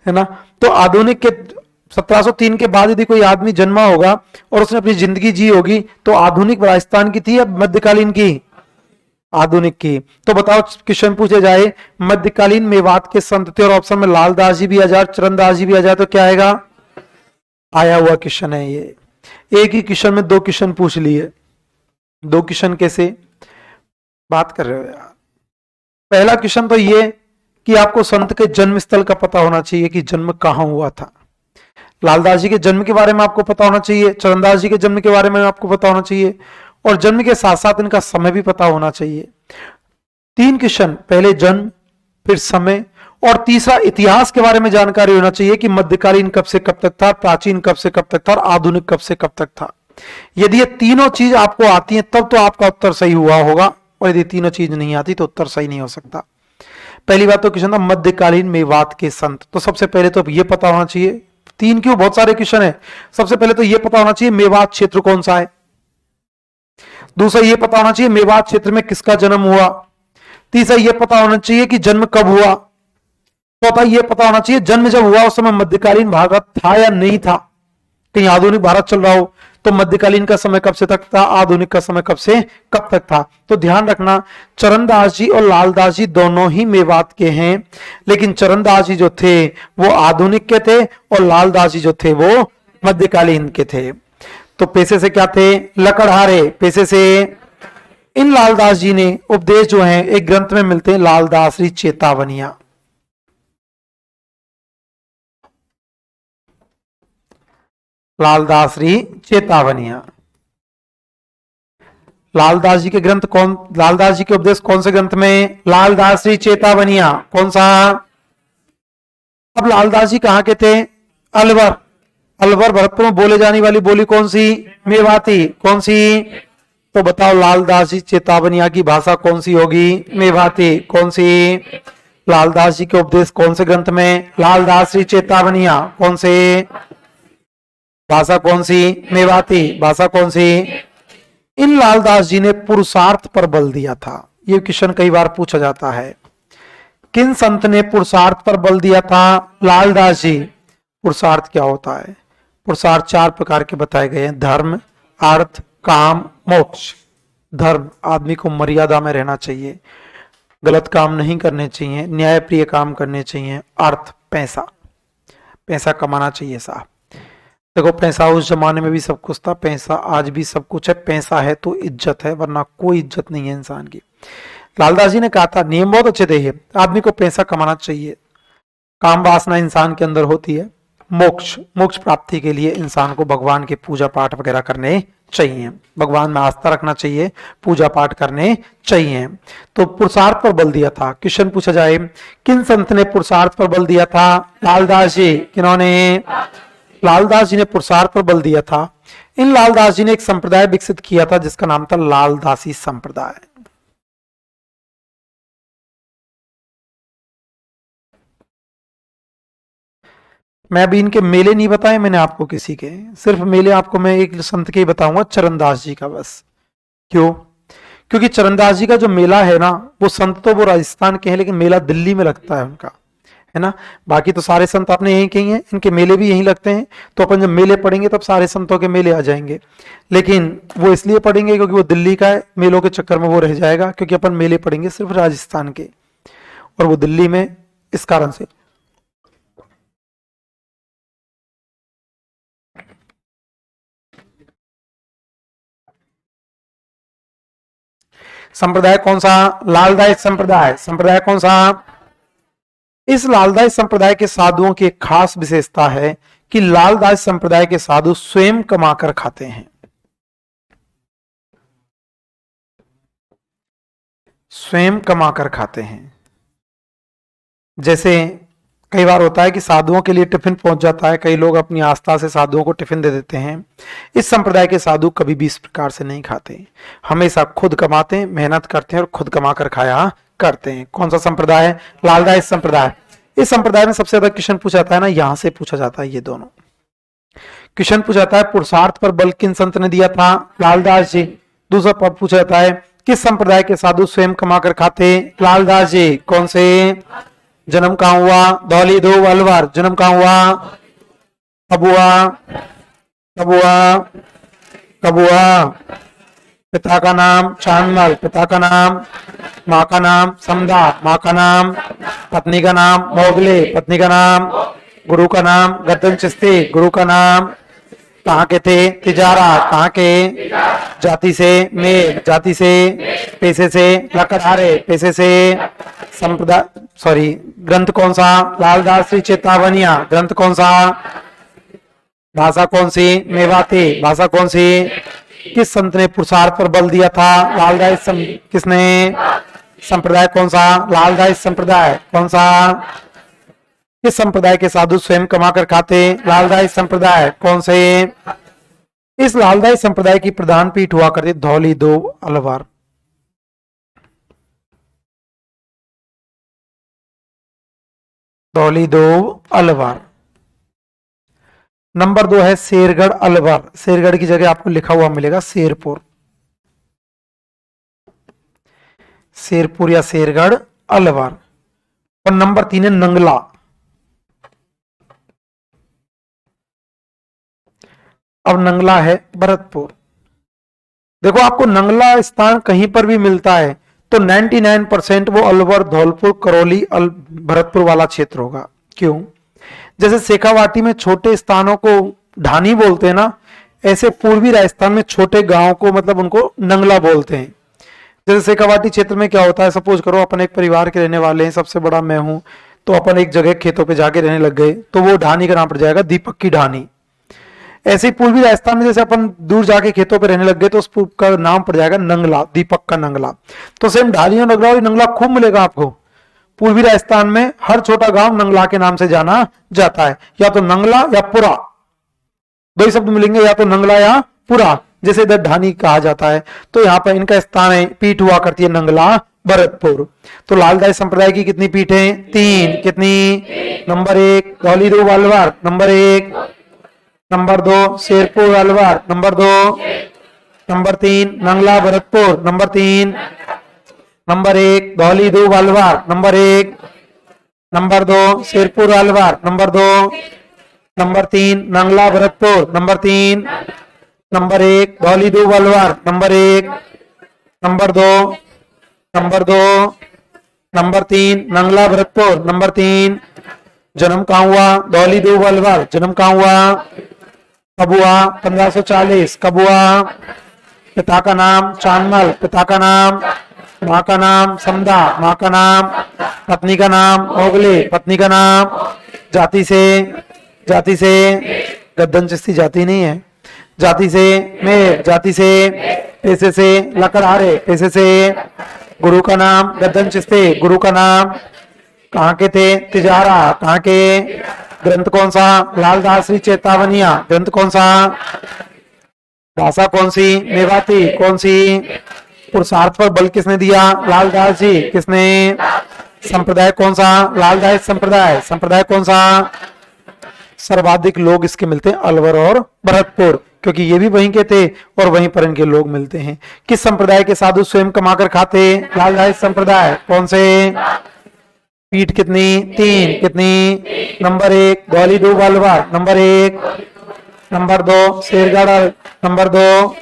है ना। तो आधुनिक के 1703 के बाद यदि कोई आदमी जन्मा होगा और उसने अपनी जिंदगी जी होगी तो आधुनिक राजस्थान की थी या मध्यकालीन की? आधुनिक की। तो बताओ क्वेश्चन पूछे जाए मध्यकालीन मेवात के संत थे और ऑप्शन में लालदास जी भी आ जाए, चरणदास जी भी आ जाए तो क्या आएगा? आया हुआ क्वेश्चन है ये। एक ही क्वेश्चन में 2 क्वेश्चन पूछ लिए। 2 क्वेश्चन कैसे बात कर रहे हो यार? पहला क्वेश्चन तो ये कि आपको संत के जन्म स्थल का पता होना चाहिए कि जन्म कहां हुआ था। लालदास जी के जन्म के बारे में आपको पता होना चाहिए, चरणदास जी के जन्म के बारे में आपको पता होना चाहिए, और जन्म के साथ साथ इनका समय भी पता होना चाहिए। 3 क्वेश्चन, पहले जन्म, फिर समय, और तीसरा इतिहास के बारे में जानकारी होना चाहिए कि मध्यकालीन कब से कब तक था, प्राचीन कब से कब तक था और आधुनिक कब से कब तक था। यदि ये तीनों चीज आपको आती है तब तो आपका उत्तर सही हुआ होगा, और यदि तीनों चीज नहीं आती तो उत्तर सही नहीं हो सकता। पहली बात तो क्वेश्चन था मध्यकालीन मेवात के संत, तो सबसे पहले तो ये पता होना चाहिए। 3 क्यों, बहुत सारे क्वेश्चन है। सबसे पहले तो ये पता होना चाहिए मेवात क्षेत्र कौन सा है। दूसरा ये पता होना चाहिए मेवात क्षेत्र में किसका जन्म हुआ। तीसरा ये पता होना चाहिए कि जन्म कब हुआ। चौथा ये पता होना चाहिए जन्म जब हुआ उस समय मध्यकालीन भारत था या नहीं था, कहीं आधुनिक भारत चल रहा हो तो मध्यकालीन का समय कब से तक था, आधुनिक का समय कब से कब तक था। तो ध्यान रखना चरणदास जी और लालदास जी दोनों ही मेवात के हैं, लेकिन चरणदास जी जो थे वो आधुनिक के थे और लालदास जी जो थे वो मध्यकालीन के थे। तो पैसे से क्या थे? लकड़हारे। पैसे से इन लालदास जी ने उपदेश जो है एक ग्रंथ में मिलते हैं, लालदासरी चेतावनियां। लालदासरी चेतावनियां, लालदास जी के ग्रंथ कौन, लालदास जी के उपदेश कौन से ग्रंथ में? लालदासरी चेतावनियां। कौन सा? अब लालदास जी कहां के थे? अलवर। अलवर भरतपुर में बोले जाने वाली बोली कौन सी? मेवाती। कौन सी? तो बताओ लालदास जी चेतावनियां की भाषा कौन सी होगी? मेवाती। कौन सी? लालदास जी के उपदेश कौन से ग्रंथ में? लालदासरी चेतावनियां। कौन से? भाषा कौन सी? मेवाती। भाषा कौन सी? इन लालदास जी ने पुरुषार्थ पर बल दिया था। यह क्वेश्चन कई बार पूछा जाता है, किन संत ने पुरुषार्थ पर बल दिया था? लालदास जी। पुरुषार्थ क्या होता है? पुरुषार्थ 4 प्रकार के बताए गए हैं, धर्म, अर्थ, काम, मोक्ष। धर्म, आदमी को मर्यादा में रहना चाहिए, गलत काम नहीं करने चाहिए, न्यायप्रिय काम करने चाहिए। अर्थ, पैसा, पैसा कमाना चाहिए साहब। देखो पैसा उस जमाने में भी सब कुछ था, पैसा आज भी सब कुछ है। पैसा है तो इज्जत है, वरना कोई इज्जत नहीं है इंसान की। लालदास जी ने कहा था, नियम बहुत अच्छे थे ये, आदमी को पैसा कमाना चाहिए। काम वासना इंसान के अंदर होती है, मोक्ष, मोक्ष प्राप्ति के लिए इंसान को भगवान के पूजा पाठ वगैरह करने चाहिए, भगवान में आस्था रखना चाहिए, पूजा पाठ करने चाहिए। तो पुरुषार्थ पर बल दिया था। क्वेश्चन पूछा जाए, किन संत ने पुरुषार्थ पर बल दिया था? लालदास जी। किन्होंने? लालदास जी ने पुरुषार्थ पर बल दिया था। इन लालदास जी ने एक संप्रदाय विकसित किया था जिसका नाम था लालदासी संप्रदाय। मैं अभी इनके मेले नहीं बताए मैंने आपको किसी के, सिर्फ मेले आपको मैं एक संत के ही बताऊंगा, चरणदास जी का बस। क्यों? क्योंकि चरणदास जी का जो मेला है ना, वो संत तो वो राजस्थान के हैं लेकिन मेला दिल्ली में लगता है उनका, है ना। बाकी तो सारे संत अपने यहीं के ही हैं, इनके मेले भी यहीं लगते हैं। तो अपन जब मेले पढ़ेंगे तब सारे संतों के मेले आ जाएंगे, लेकिन वो इसलिए पढ़ेंगे क्योंकि वो दिल्ली का है, मेलों के चक्कर में वो रह जाएगा, क्योंकि अपन मेले पढ़ेंगे सिर्फ राजस्थान के और वो दिल्ली में, इस कारण से। संप्रदाय कौन सा? लालदास संप्रदाय। संप्रदाय कौन सा? इस लालदास संप्रदाय के साधुओं की एक खास विशेषता है कि लालदास संप्रदाय के साधु स्वयं कमाकर खाते हैं, स्वयं कमाकर खाते हैं। जैसे कई बार होता है कि साधुओं के लिए टिफिन पहुंच जाता है, कई लोग अपनी आस्था से साधुओं को टिफिन दे देते हैं। इस संप्रदाय के साधु कभी भी इस प्रकार से नहीं खाते, हमेशा खुद कमाते हैं, मेहनत करते हैं और खुद कमाकर खाया करते हैं। कौन सा संप्रदाय है? लालदास संप्रदाय। इस संप्रदाय में सबसे ज्यादा क्वेश्चन पूछा जाता है ना, यहां से पूछा जाता है, ये दोनों क्वेश्चन पूछा जाता है। पुरुषार्थ पर बल किन संत ने दिया था? लालदास जी। दूसरा पद पूछा जाता है, किस संप्रदाय के साधु स्वयं कमाकर खाते? लालदास जी। कौन से? जन्म कहाँ हुआ? धौली दो अलवर। जन्म कहाँ हुआ? कब हुआ? कब हुआ? कब हुआ? पिता का नाम चांदमल, पिता का नाम, माँ का नाम समदा, माँ का नाम, पत्नी का नाम मोगले, पत्नी का नाम, गुरु का नाम गर्दन चिश्ती, गुरु का नाम। कहाँ के थे? तिजारा। कहाँ के? जाति से मेघ, जाति से, पैसे से लकड़हारे, पैसे से संप्रदाय, सॉरी, ग्रंथ कौन सा? लालदास श्री चेतावनिया। ग्रंथ कौन सा? भाषा कौन सी? मेवाती। भाषा कौन सी? किस संत ने पुरुषार्थ पर बल दिया था? लालदास। किसने? संप्रदाय कौन सा? लालदास संप्रदाय। कौन सा? किस संप्रदाय के साधु स्वयं कमाकर खाते? लालदास संप्रदाय। कौन से? इस लालदास संप्रदाय की प्रधान पीठ हुआ करती धौली दो अलवर। धौली दो अलवर। नंबर 2 है शेरगढ़ अलवर। शेरगढ़ की जगह आपको लिखा हुआ मिलेगा शेरपुर, शेरपुर या शेरगढ़ अलवर। और नंबर 3 है नंगला। अब नंगला है भरतपुर। देखो आपको नंगला स्थान कहीं पर भी मिलता है तो 99% वो अलवर, धौलपुर, करौली, भरतपुर वाला क्षेत्र होगा। क्यों? जैसे शेखावाटी में छोटे स्थानों को ढानी बोलते हैं ना, ऐसे पूर्वी राजस्थान में छोटे गांव को मतलब उनको नंगला बोलते हैं। जैसे शेखावाटी क्षेत्र में क्या होता है, सपोज करो अपन एक परिवार के रहने वाले हैं, सबसे बड़ा मैं हूं, तो अपन एक जगह खेतों पे जाके रहने लग गए तो वो ढानी का नाम पड़ जाएगा दीपक की ढानी। ऐसे ही पूर्वी राजस्थान में जैसे अपन दूर जाके खेतों पे रहने लग गए तो उस का नाम पड़ जाएगा नंगला, दीपक का नंगला। तो सेम ढानी और नगरा और नंगला खूब मिलेगा आपको। पूर्वी राजस्थान में हर छोटा गांव नंगला के नाम से जाना जाता है, या तो नंगला या पुरा, दो ही शब्द मिलेंगे, या तो नंगला या पुरा, जैसे इधर ढानी कहा जाता है। तो यहाँ पर इनका स्थान है, पीठ हुआ करती है नंगला भरतपुर। तो लालदास संप्रदाय की कितनी पीठें? 3। कितनी? नंबर 1 धौली दो Alwar, number 1, number 2 Sherpur Alwar, number 2, number 3 Nagla Bharatpur, number 3, number 1 Dhauli दो Alwar, number 1, number 2 Sherpur Alwar, number 2, number 3 Nagla Bharatpur, number 3, number 1 Dhauli दो Alwar, number 1, number 2, number 2, number 3 Nagla Bharatpur, number 3। जन्म कहाँ हुआ? धौली दो अलवर। जन्म कहाँ हुआ? कब हुआ? 1540। कब हुआ? पिता का नाम चांदमल, पिता का नाम, माँ का नाम समदा, माँ का नाम, पत्नी का नाम मोगले, पत्नी का नाम, जाति से जाति से गद्दन चिश्ती जाति नहीं है। जाति से मेर, जाति से पैसे से लकड़हारे, पैसे से गुरु का नाम गद्दन चिश्ती, गुरु का नाम कहाँ के थे? तिजारा। कहाँ के? ग्रंथ कौन सा? लालदास श्री चेतावनिया। ग्रंथ कौन सा? भाषा कौन सी? मेवाती। कौन सी? पुरुषार्थ पर बल किसने दिया? लालदास जी। किसने? संप्रदाय कौन सा? लालदास संप्रदाय। संप्रदाय कौन सा? सर्वाधिक लोग इसके मिलते हैं अलवर और भरतपुर, क्योंकि ये भी वहीं के थे और वहीं पर इनके लोग मिलते हैं। किस संप्रदाय के साधु स्वयं कमाकर खाते? लालदास संप्रदाय। कौन से? पीठ कितनी? 3। कितनी? नंबर 1 धौली दो बालवार, number 1। Number 2 Shergarh, number 2।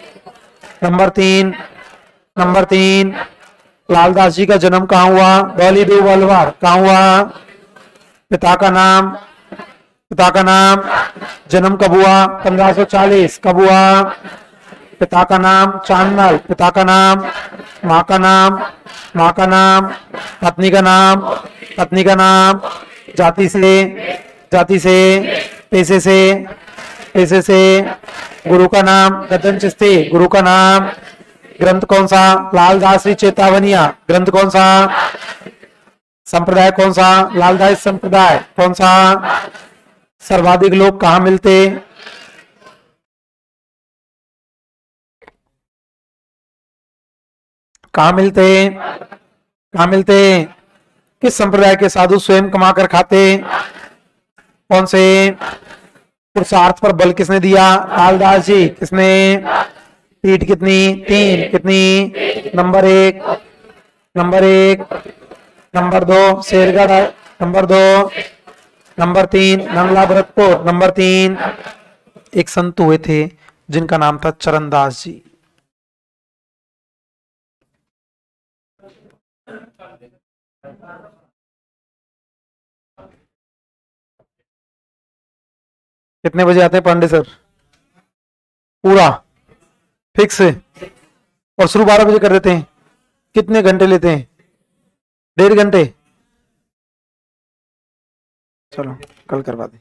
Number 3 Laldas ji का जन्म कहाँ हुआ? धौली दो बालवार। कहाँ हुआ? पिता का नाम? पिता का नाम जन्म कब हुआ? 1540। कब हुआ? पिता का नाम चांदनल। पिता का नाम। माँ का नाम? माँ का नाम। पत्नी का नाम? पत्नी का नाम। जाति से? जाति से पैसे से? पैसे से गुरु का नाम गद्दन चिश्ती, गुरु का नाम। ग्रंथ कौन सा? लालदास श्री चेतावनिया। ग्रंथ कौन सा? संप्रदाय कौन सा? लालदास संप्रदाय। कौन सा? सर्वाधिक लोग कहाँ मिलते? कहाँ मिलते? कहाँ मिलते? किस संप्रदाय के साधु स्वयं कमाकर खाते? कौन से? पुरुषार्थ पर बल किसने दिया? लालदास जी। किसने? पीठ कितनी? 3। कितनी? Number 1। Number 1। Number 2 Shergarh, number 2। Number 3 Nagla Bharatpur, number 3। एक संत हुए थे जिनका नाम था चरणदास जी। कितने बजे आते हैं पांडे सर? पूरा फिक्स है? और शुरू 12 बजे कर देते हैं? कितने घंटे लेते हैं? 1.5 घंटे? चलो कल करवा दें।